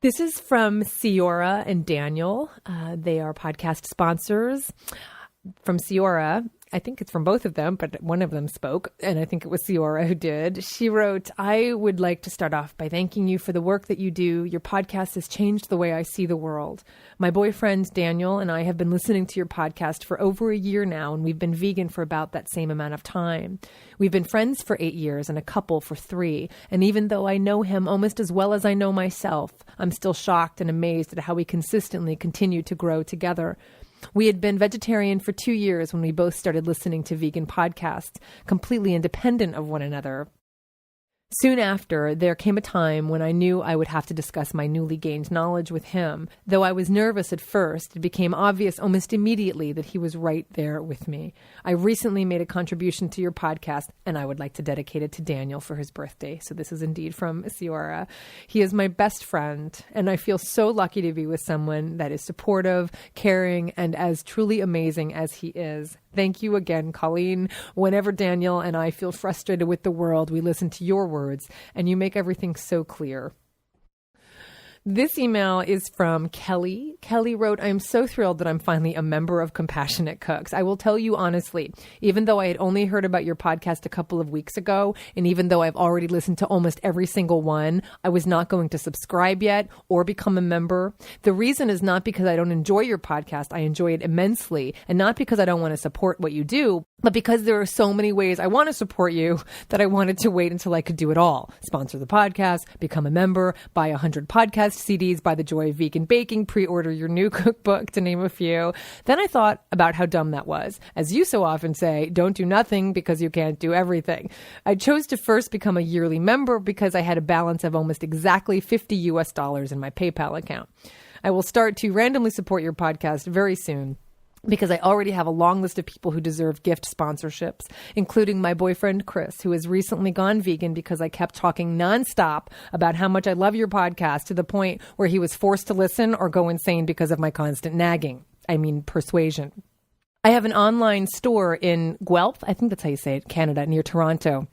This is from Ciora and Daniel. They are podcast sponsors. From Ciora, I think it's from both of them, but one of them spoke, and I think it was Ciora who did. She wrote, I would like to start off by thanking you for the work that you do. Your podcast has changed the way I see the world. My boyfriend, Daniel, and I have been listening to your podcast for over a year now, and we've been vegan for about that same amount of time. We've been friends for 8 years and a couple for 3, and even though I know him almost as well as I know myself, I'm still shocked and amazed at how we consistently continue to grow together. We had been vegetarian for 2 years when we both started listening to vegan podcasts, completely independent of one another. Soon after, there came a time when I knew I would have to discuss my newly gained knowledge with him. Though I was nervous at first, it became obvious almost immediately that he was right there with me. I recently made a contribution to your podcast, and I would like to dedicate it to Daniel for his birthday. So this is indeed from Ciora. He is my best friend, and I feel so lucky to be with someone that is supportive, caring, and as truly amazing as he is. Thank you again, Colleen. Whenever Daniel and I feel frustrated with the world, we listen to your words, and you make everything so clear. This email is from Kelly. Kelly wrote, I am so thrilled that I'm finally a member of Compassionate Cooks. I will tell you honestly, even though I had only heard about your podcast a couple of weeks ago, and even though I've already listened to almost every single one, I was not going to subscribe yet or become a member. The reason is not because I don't enjoy your podcast. I enjoy it immensely, and not because I don't want to support what you do, but because there are so many ways I want to support you that I wanted to wait until I could do it all. Sponsor the podcast, become a member, buy 100 podcast CDs, buy the Joy of Vegan Baking, pre-order your new cookbook, to name a few. Then I thought about how dumb that was. As you so often say, don't do nothing because you can't do everything. I chose to first become a yearly member because I had a balance of almost exactly $50 US in my PayPal account. I will start to randomly support your podcast very soon, because I already have a long list of people who deserve gift sponsorships, including my boyfriend, Chris, who has recently gone vegan because I kept talking nonstop about how much I love your podcast, to the point where he was forced to listen or go insane because of my constant nagging. I mean, persuasion. I have an online store in Guelph, I think that's how you say it, Canada, near Toronto.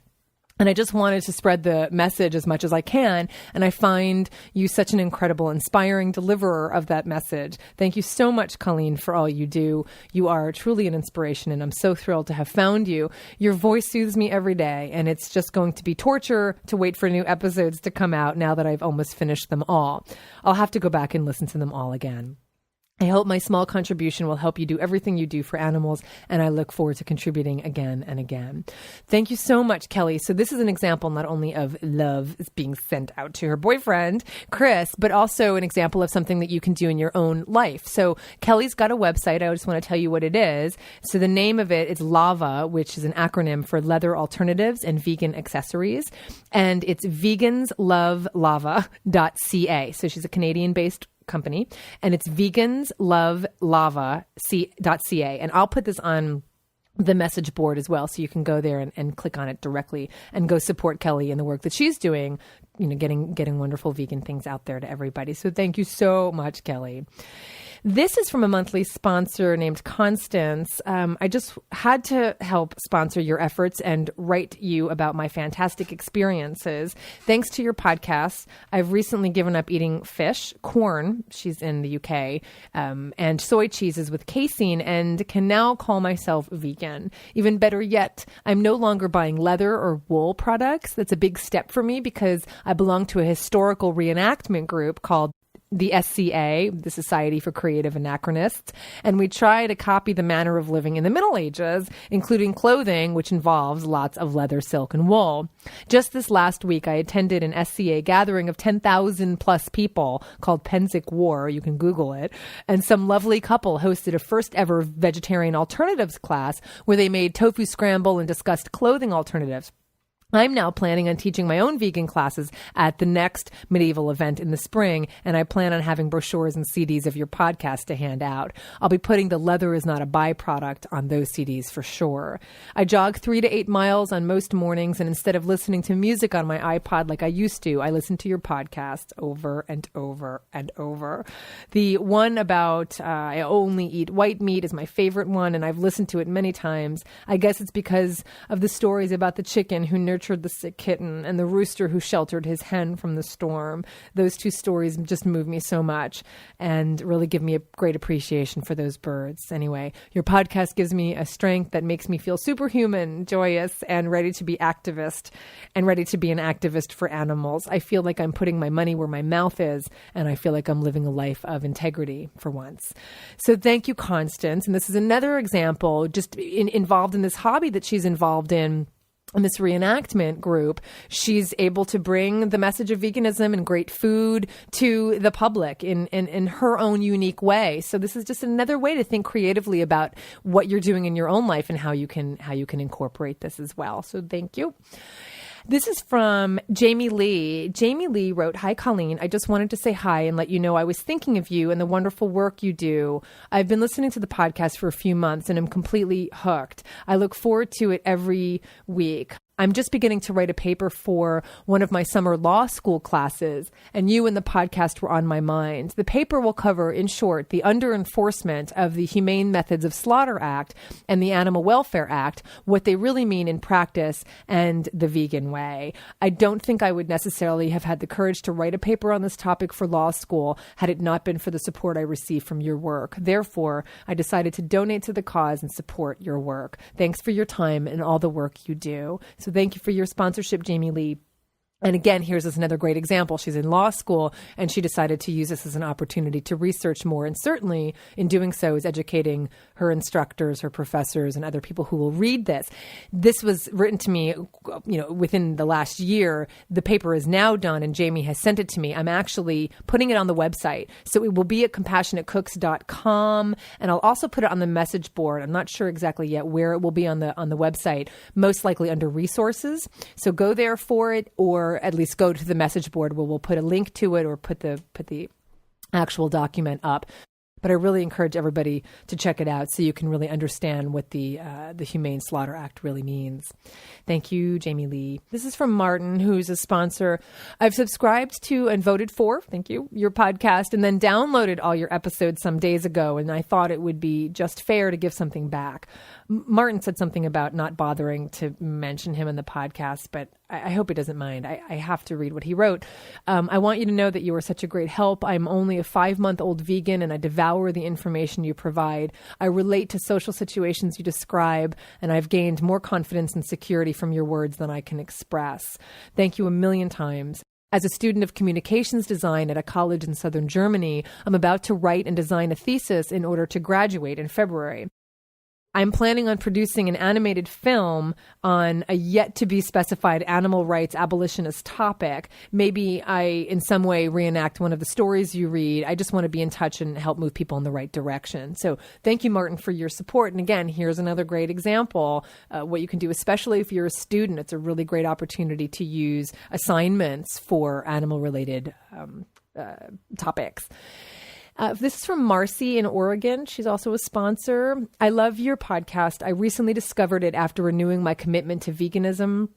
And I just wanted to spread the message as much as I can. And I find you such an incredible, inspiring deliverer of that message. Thank you so much, Colleen, for all you do. You are truly an inspiration, and I'm so thrilled to have found you. Your voice soothes me every day, and it's just going to be torture to wait for new episodes to come out now that I've almost finished them all. I'll have to go back and listen to them all again. I hope my small contribution will help you do everything you do for animals, and I look forward to contributing again and again. Thank you so much, Kelly. So this is an example not only of love being sent out to her boyfriend, Chris, but also an example of something that you can do in your own life. So Kelly's got a website. I just want to tell you what it is. So the name of it is LAVA, which is an acronym for Leather Alternatives and Vegan Accessories. And it's veganslovelava.ca. So she's a Canadian-based company, and it's veganslovelava.ca. And I'll put this on the message board as well, so you can go there and click on it directly and go support Kelly in the work that she's doing, you know, getting wonderful vegan things out there to everybody. So thank you so much, Kelly. This is from a monthly sponsor named Constance. I just had to help sponsor your efforts and write you about my fantastic experiences. Thanks to your podcast, I've recently given up eating fish, corn, she's in the UK, and soy cheeses with casein, and can now call myself vegan. Even better yet, I'm no longer buying leather or wool products. That's a big step for me because I belong to a historical reenactment group called the SCA, the Society for Creative Anachronists, and we try to copy the manner of living in the Middle Ages, including clothing, which involves lots of leather, silk, and wool. Just this last week, I attended an SCA gathering of 10,000 plus people called Pensic War. You can Google it. And some lovely couple hosted a first ever vegetarian alternatives class where they made tofu scramble and discussed clothing alternatives. I'm now planning on teaching my own vegan classes at the next medieval event in the spring, and I plan on having brochures and CDs of your podcast to hand out. I'll be putting the leather is not a byproduct on those CDs for sure. I jog 3 to 8 miles on most mornings, and instead of listening to music on my iPod like I used to, I listen to your podcast over and over and over. The one about I only eat white meat is my favorite one, and I've listened to it many times. I guess it's because of the stories about the chicken who nurtured the sick kitten and the rooster who sheltered his hen from the storm. Those two stories just move me so much and really give me a great appreciation for those birds. Anyway, your podcast gives me a strength that makes me feel superhuman, joyous, and ready to be an activist for animals. I feel like I'm putting my money where my mouth is, and I feel like I'm living a life of integrity for once. So thank you, Constance. And this is another example just involved in this hobby that she's involved in this reenactment group. She's able to bring the message of veganism and great food to the public in her own unique way. So this is just another way to think creatively about what you're doing in your own life and how you can incorporate this as well. So thank you. This is from Jamie Lee. Jamie Lee wrote, "Hi, Colleen. I just wanted to say hi and let you know I was thinking of you and the wonderful work you do. I've been listening to the podcast for a few months and I'm completely hooked. I look forward to it every week. I'm just beginning to write a paper for one of my summer law school classes, and you and the podcast were on my mind. The paper will cover, in short, the under-enforcement of the Humane Methods of Slaughter Act and the Animal Welfare Act, what they really mean in practice, and the vegan way. I don't think I would necessarily have had the courage to write a paper on this topic for law school had it not been for the support I received from your work. Therefore, I decided to donate to the cause and support your work. Thanks for your time and all the work you do. So thank you for your sponsorship, Jamie Lee. And again, here's another great example. She's in law school and she decided to use this as an opportunity to research more. And certainly in doing so is educating her instructors, her professors, and other people who will read this. This was written to me, within the last year. The paper is now done and Jamie has sent it to me. I'm actually putting it on the website. So it will be at compassionatecooks.com. And I'll also put it on the message board. I'm not sure exactly yet where it will be on the website, most likely under resources. So go there for it, or at least go to the message board where we'll put a link to it or put the actual document up. But I really encourage everybody to check it out so you can really understand what the Humane Slaughter Act really means. Thank you, Jamie Lee. This is from Martin, who's a sponsor. I've subscribed to and voted for, thank you, your podcast, and then downloaded all your episodes some days ago, and I thought it would be just fair to give something back. Martin said something about not bothering to mention him in the podcast, but I hope he doesn't mind. I have to read what he wrote. I want you to know that you are such a great help. I'm only a 5-month-old vegan and I devour the information you provide. I relate to social situations you describe, and I've gained more confidence and security from your words than I can express. Thank you a million times. As a student of communications design at a college in southern Germany, I'm about to write and design a thesis in order to graduate in February. I'm planning on producing an animated film on a yet-to-be-specified animal rights abolitionist topic. Maybe I, in some way, reenact one of the stories you read. I just want to be in touch and help move people in the right direction. So thank you, Martin, for your support. And again, here's another great example. What you can do, especially if you're a student, it's a really great opportunity to use assignments for animal-related topics. This is from Marcy in Oregon. She's also a sponsor. I love your podcast. I recently discovered it after renewing my commitment to veganism.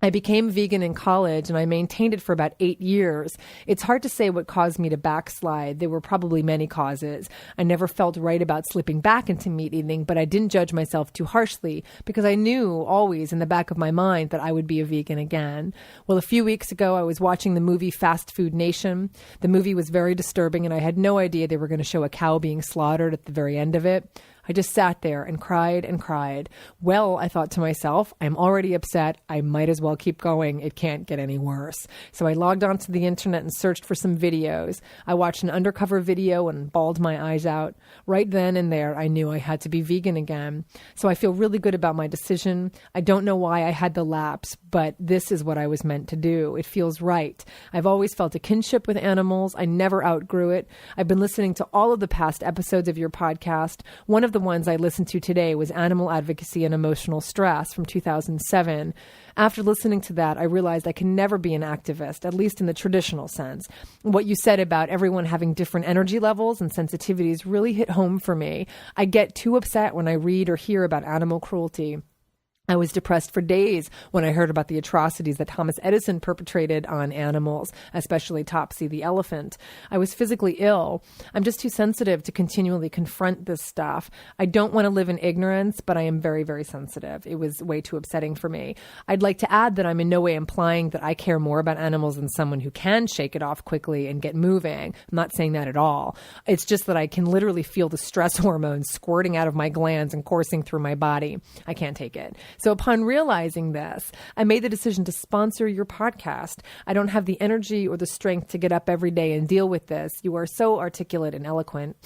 I became vegan in college and I maintained it for about 8 years. It's hard to say what caused me to backslide. There were probably many causes. I never felt right about slipping back into meat eating, but I didn't judge myself too harshly because I knew always in the back of my mind that I would be a vegan again. Well, a few weeks ago, I was watching the movie Fast Food Nation. The movie was very disturbing and I had no idea they were going to show a cow being slaughtered at the very end of it. I just sat there and cried and cried. Well, I thought to myself, I'm already upset. I might as well keep going. It can't get any worse. So I logged onto the internet and searched for some videos. I watched an undercover video and bawled my eyes out. Right then and there, I knew I had to be vegan again. So I feel really good about my decision. I don't know why I had the lapse, but this is what I was meant to do. It feels right. I've always felt a kinship with animals. I never outgrew it. I've been listening to all of the past episodes of your podcast. One of the ones I listened to today was Animal Advocacy and Emotional Stress from 2007. After listening to that, I realized I can never be an activist, at least in the traditional sense. What you said about everyone having different energy levels and sensitivities really hit home for me. I get too upset when I read or hear about animal cruelty. I was depressed for days when I heard about the atrocities that Thomas Edison perpetrated on animals, especially Topsy the elephant. I was physically ill. I'm just too sensitive to continually confront this stuff. I don't want to live in ignorance, but I am very, very sensitive. It was way too upsetting for me. I'd like to add that I'm in no way implying that I care more about animals than someone who can shake it off quickly and get moving. I'm not saying that at all. It's just that I can literally feel the stress hormones squirting out of my glands and coursing through my body. I can't take it. So upon realizing this, I made the decision to sponsor your podcast. I don't have the energy or the strength to get up every day and deal with this. You are so articulate and eloquent.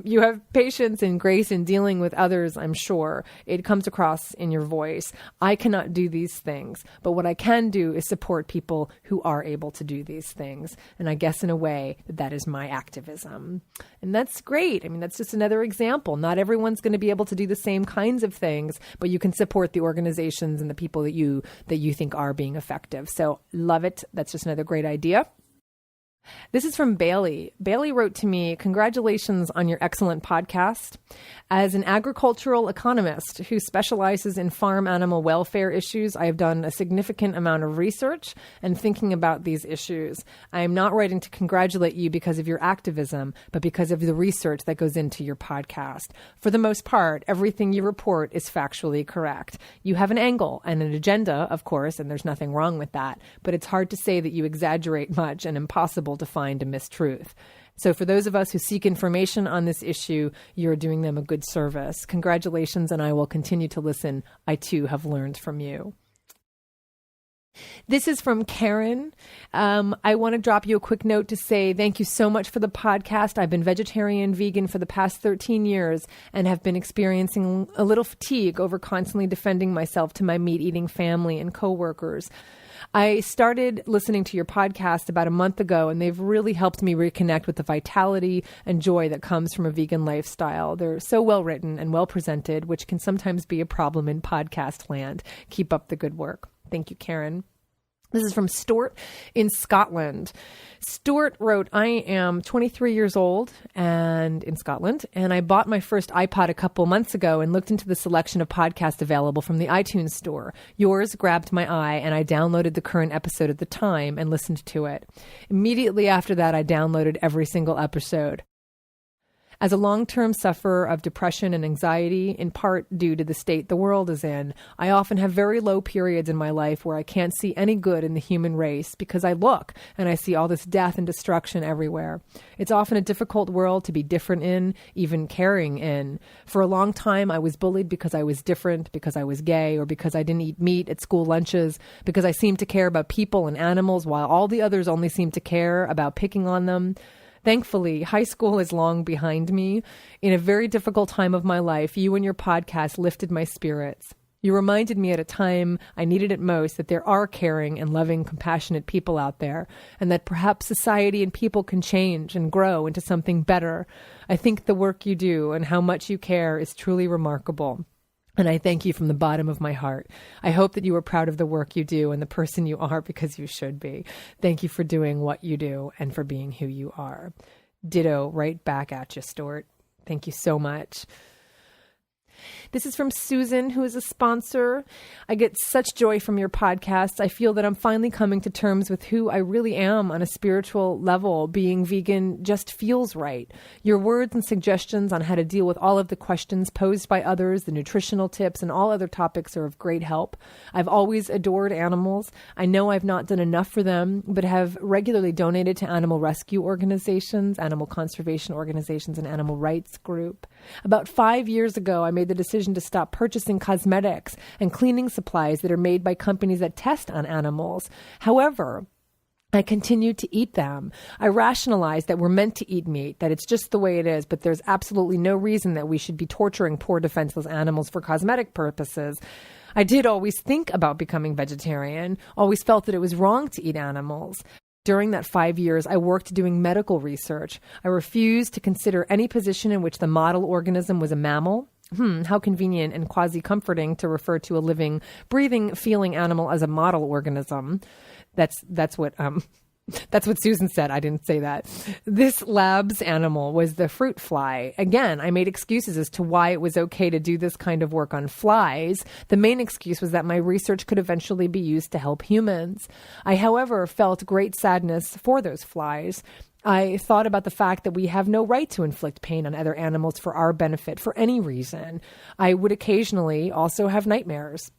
You have patience and grace in dealing with others, I'm sure. It comes across in your voice. I cannot do these things, but what I can do is support people who are able to do these things. And I guess in a way that is my activism. And that's great. I mean, that's just another example. Not everyone's going to be able to do the same kinds of things, but you can support the organizations and the people that you think are being effective. So love it. That's just another great idea. This is from Bailey. Bailey wrote to me, "Congratulations on your excellent podcast. As an agricultural economist who specializes in farm animal welfare issues, I have done a significant amount of research and thinking about these issues. I am not writing to congratulate you because of your activism, but because of the research that goes into your podcast. For the most part, everything you report is factually correct. You have an angle and an agenda, of course, and there's nothing wrong with that, but it's hard to say that you exaggerate much and impossible to find a mistruth. So for those of us who seek information on this issue, you're doing them a good service. Congratulations, and I will continue to listen. I too have learned from you." This is from Karen. I want to drop you a quick note to say thank you so much for the podcast. I've been vegetarian, vegan for the past 13 years and have been experiencing a little fatigue over constantly defending myself to my meat-eating family and coworkers. I started listening to your podcast about a month ago, and they've really helped me reconnect with the vitality and joy that comes from a vegan lifestyle. They're so well written and well presented, which can sometimes be a problem in podcast land. Keep up the good work. Thank you, Karen. This is from Stuart in Scotland. Stuart wrote, "I am 23 years old and in Scotland, and I bought my first iPod a couple months ago and looked into the selection of podcasts available from the iTunes store. Yours grabbed my eye, and I downloaded the current episode at the time and listened to it. Immediately after that, I downloaded every single episode. As a long-term sufferer of depression and anxiety, in part due to the state the world is in, I often have very low periods in my life where I can't see any good in the human race because I look and I see all this death and destruction everywhere. It's often a difficult world to be different in, even caring in. For a long time, I was bullied because I was different, because I was gay, or because I didn't eat meat at school lunches, because I seemed to care about people and animals while all the others only seemed to care about picking on them. Thankfully, high school is long behind me. In a very difficult time of my life, you and your podcast lifted my spirits. You reminded me at a time I needed it most that there are caring and loving, compassionate people out there, and that perhaps society and people can change and grow into something better. I think the work you do and how much you care is truly remarkable. And I thank you from the bottom of my heart. I hope that you are proud of the work you do and the person you are, because you should be. Thank you for doing what you do and for being who you are." Ditto right back at you, Stuart. Thank you so much. This is from Susan, who is a sponsor. "I get such joy from your podcasts. I feel that I'm finally coming to terms with who I really am on a spiritual level. Being vegan just feels right. Your words and suggestions on how to deal with all of the questions posed by others, the nutritional tips, and all other topics are of great help. I've always adored animals. I know I've not done enough for them, but have regularly donated to animal rescue organizations, animal conservation organizations, and animal rights group. About 5 years ago, I made the decision to stop purchasing cosmetics and cleaning supplies that are made by companies that test on animals. However, I continued to eat them. I rationalized that we're meant to eat meat, that it's just the way it is, but there's absolutely no reason that we should be torturing poor defenseless animals for cosmetic purposes. I did always think about becoming vegetarian, always felt that it was wrong to eat animals. During that 5 years, I worked doing medical research. I refused to consider any position in which the model organism was a mammal. How convenient and quasi-comforting to refer to a living, breathing, feeling animal as a model organism. That's what Susan said. I didn't say that. This lab's animal was the fruit fly. Again, I made excuses as to why it was okay to do this kind of work on flies. The main excuse was that my research could eventually be used to help humans. I, however, felt great sadness for those flies. I thought about the fact that we have no right to inflict pain on other animals for our benefit for any reason. I would occasionally also have nightmares.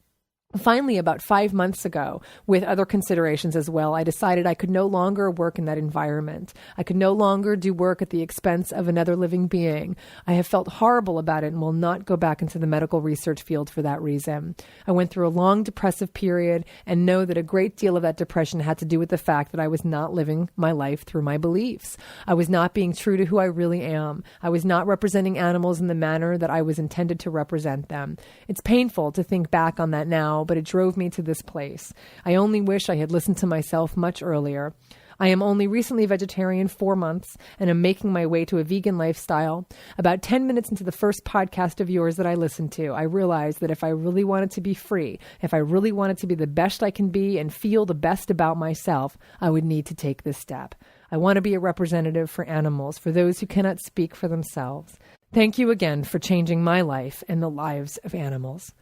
Finally, about 5 months ago, with other considerations as well, I decided I could no longer work in that environment. I could no longer do work at the expense of another living being. I have felt horrible about it and will not go back into the medical research field for that reason. I went through a long depressive period and know that a great deal of that depression had to do with the fact that I was not living my life through my beliefs. I was not being true to who I really am. I was not representing animals in the manner that I was intended to represent them. It's painful to think back on that now, but it drove me to this place. I only wish I had listened to myself much earlier. I am only recently vegetarian 4 months and am making my way to a vegan lifestyle. About 10 minutes into the first podcast of yours that I listened to, I realized that if I really wanted to be free, if I really wanted to be the best I can be and feel the best about myself, I would need to take this step. I want to be a representative for animals, for those who cannot speak for themselves. Thank you again for changing my life and the lives of animals.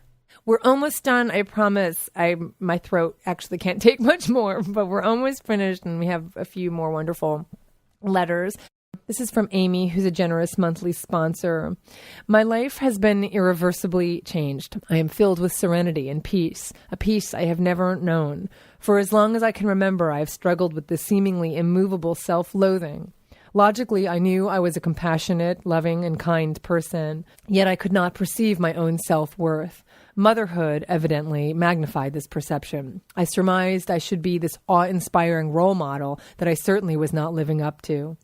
We're almost done, I promise. My throat actually can't take much more, but we're almost finished, and we have a few more wonderful letters. This is from Amy, who's a generous monthly sponsor. My life has been irreversibly changed. I am filled with serenity and peace, a peace I have never known. For as long as I can remember, I have struggled with this seemingly immovable self-loathing. Logically, I knew I was a compassionate, loving, and kind person, yet I could not perceive my own self-worth. Motherhood, evidently, magnified this perception. I surmised I should be this awe-inspiring role model that I certainly was not living up to.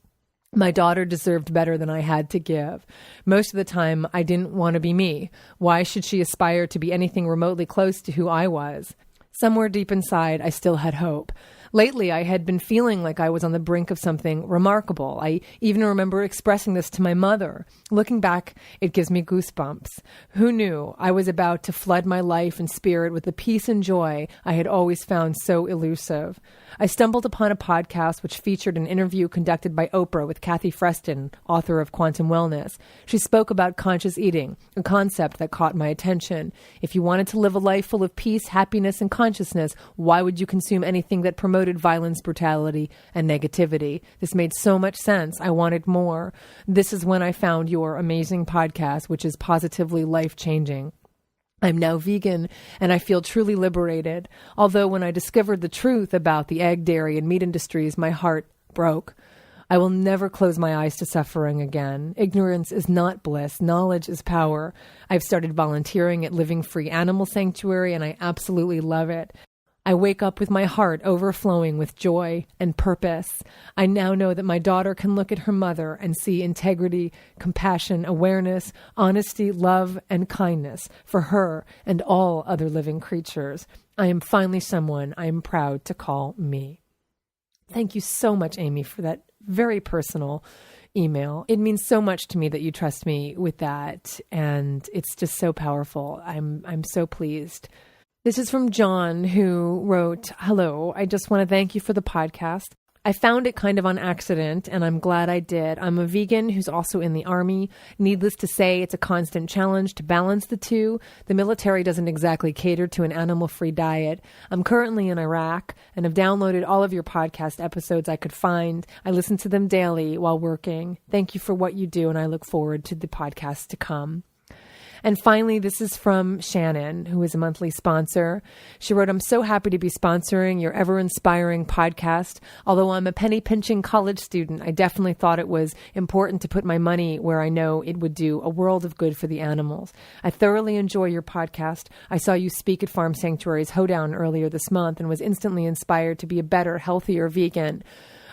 My daughter deserved better than I had to give. Most of the time, I didn't want to be me. Why should she aspire to be anything remotely close to who I was? Somewhere deep inside, I still had hope. Lately, I had been feeling like I was on the brink of something remarkable. I even remember expressing this to my mother. Looking back, it gives me goosebumps. Who knew I was about to flood my life and spirit with the peace and joy I had always found so elusive? I stumbled upon a podcast which featured an interview conducted by Oprah with Kathy Freston, author of Quantum Wellness. She spoke about conscious eating, a concept that caught my attention. If you wanted to live a life full of peace, happiness, and consciousness, why would you consume anything that promoted violence, brutality, and negativity? This made so much sense. I wanted more. This is when I found your amazing podcast, which is positively life-changing. I'm now vegan, and I feel truly liberated. Although when I discovered the truth about the egg, dairy, and meat industries, my heart broke. I will never close my eyes to suffering again. Ignorance is not bliss. Knowledge is power. I've started volunteering at Living Free Animal Sanctuary, and I absolutely love it. I wake up with my heart overflowing with joy and purpose. I now know that my daughter can look at her mother and see integrity, compassion, awareness, honesty, love, and kindness for her and all other living creatures. I am finally someone I am proud to call me. Thank you so much, Amy, for that very personal email. It means so much to me that you trust me with that, and it's just so powerful. I'm so pleased. This is from John, who wrote, "Hello, I just want to thank you for the podcast. I found it kind of on accident, and I'm glad I did. I'm a vegan who's also in the Army. Needless to say, it's a constant challenge to balance the two. The military doesn't exactly cater to an animal-free diet. I'm currently in Iraq, and have downloaded all of your podcast episodes I could find. I listen to them daily while working. Thank you for what you do, and I look forward to the podcasts to come." And finally, this is from Shannon, who is a monthly sponsor. She wrote, "I'm so happy to be sponsoring your ever-inspiring podcast. Although I'm a penny-pinching college student, I definitely thought it was important to put my money where I know it would do a world of good for the animals. I thoroughly enjoy your podcast. I saw you speak at Farm Sanctuary's Hoedown earlier this month and was instantly inspired to be a better, healthier vegan.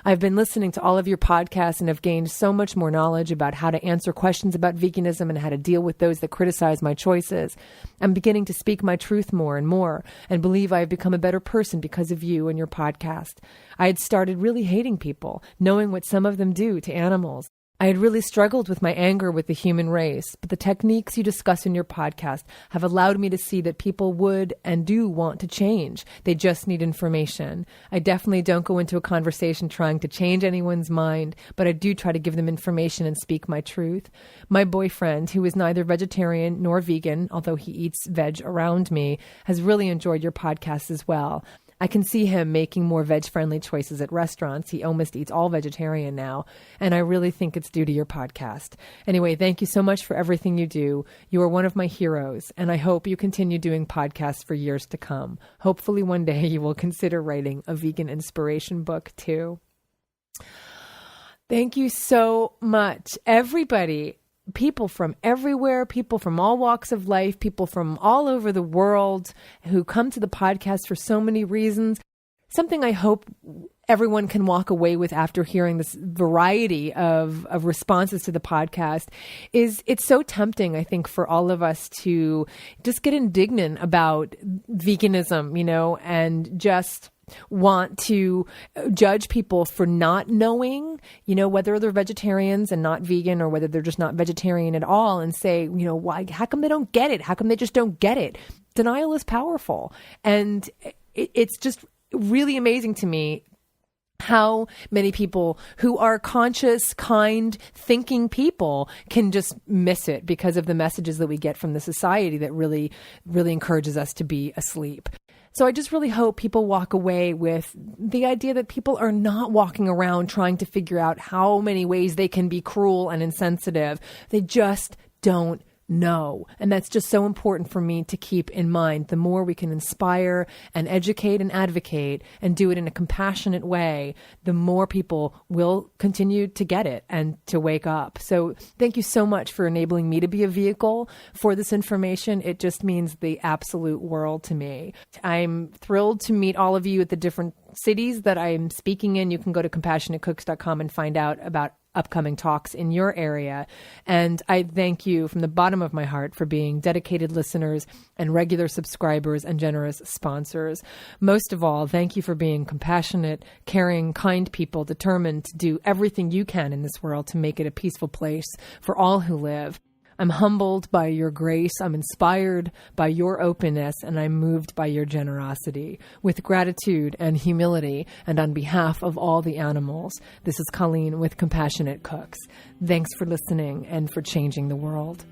I've been listening to all of your podcasts and have gained so much more knowledge about how to answer questions about veganism and how to deal with those that criticize my choices. I'm beginning to speak my truth more and believe I have become a better person because of you and your podcast. I had started really hating people, knowing what some of them do to animals. I had really struggled with my anger with the human race, but the techniques you discuss in your podcast have allowed me to see that people would and do want to change. They just need information. I definitely don't go into a conversation trying to change anyone's mind, but I do try to give them information and speak my truth. My boyfriend, who is neither vegetarian nor vegan, although he eats veg around me, has really enjoyed your podcast as well. I can see him making more veg-friendly choices at restaurants. He almost eats all vegetarian now, and I really think it's due to your podcast. Anyway, thank you so much for everything you do. You are one of my heroes, and I hope you continue doing podcasts for years to come. Hopefully one day you will consider writing a vegan inspiration book too." Thank you so much, everybody. People from everywhere, people from all walks of life, people from all over the world who come to the podcast for so many reasons. Something I hope everyone can walk away with after hearing this variety of responses to the podcast is it's so tempting, I think, for all of us to just get indignant about veganism, and just want to judge people for not knowing, whether they're vegetarians and not vegan or whether they're just not vegetarian at all, and say, why, how come they don't get it? How come they just don't get it? Denial is powerful. And it's just really amazing to me how many people who are conscious, kind, thinking people can just miss it because of the messages that we get from the society that really, really encourages us to be asleep. So I just really hope people walk away with the idea that people are not walking around trying to figure out how many ways they can be cruel and insensitive. They just don't know. And that's just so important for me to keep in mind. The more we can inspire and educate and advocate and do it in a compassionate way, the more people will continue to get it and to wake up. So thank you so much for enabling me to be a vehicle for this information. It just means the absolute world to me. I'm thrilled to meet all of you at the different cities that I'm speaking in. You can go to compassionatecooks.com and find out about upcoming talks in your area. And I thank you from the bottom of my heart for being dedicated listeners and regular subscribers and generous sponsors. Most of all, thank you for being compassionate, caring, kind people determined to do everything you can in this world to make it a peaceful place for all who live. I'm humbled by your grace. I'm inspired by your openness, and I'm moved by your generosity. With gratitude and humility, and on behalf of all the animals, this is Colleen with Compassionate Cooks. Thanks for listening and for changing the world.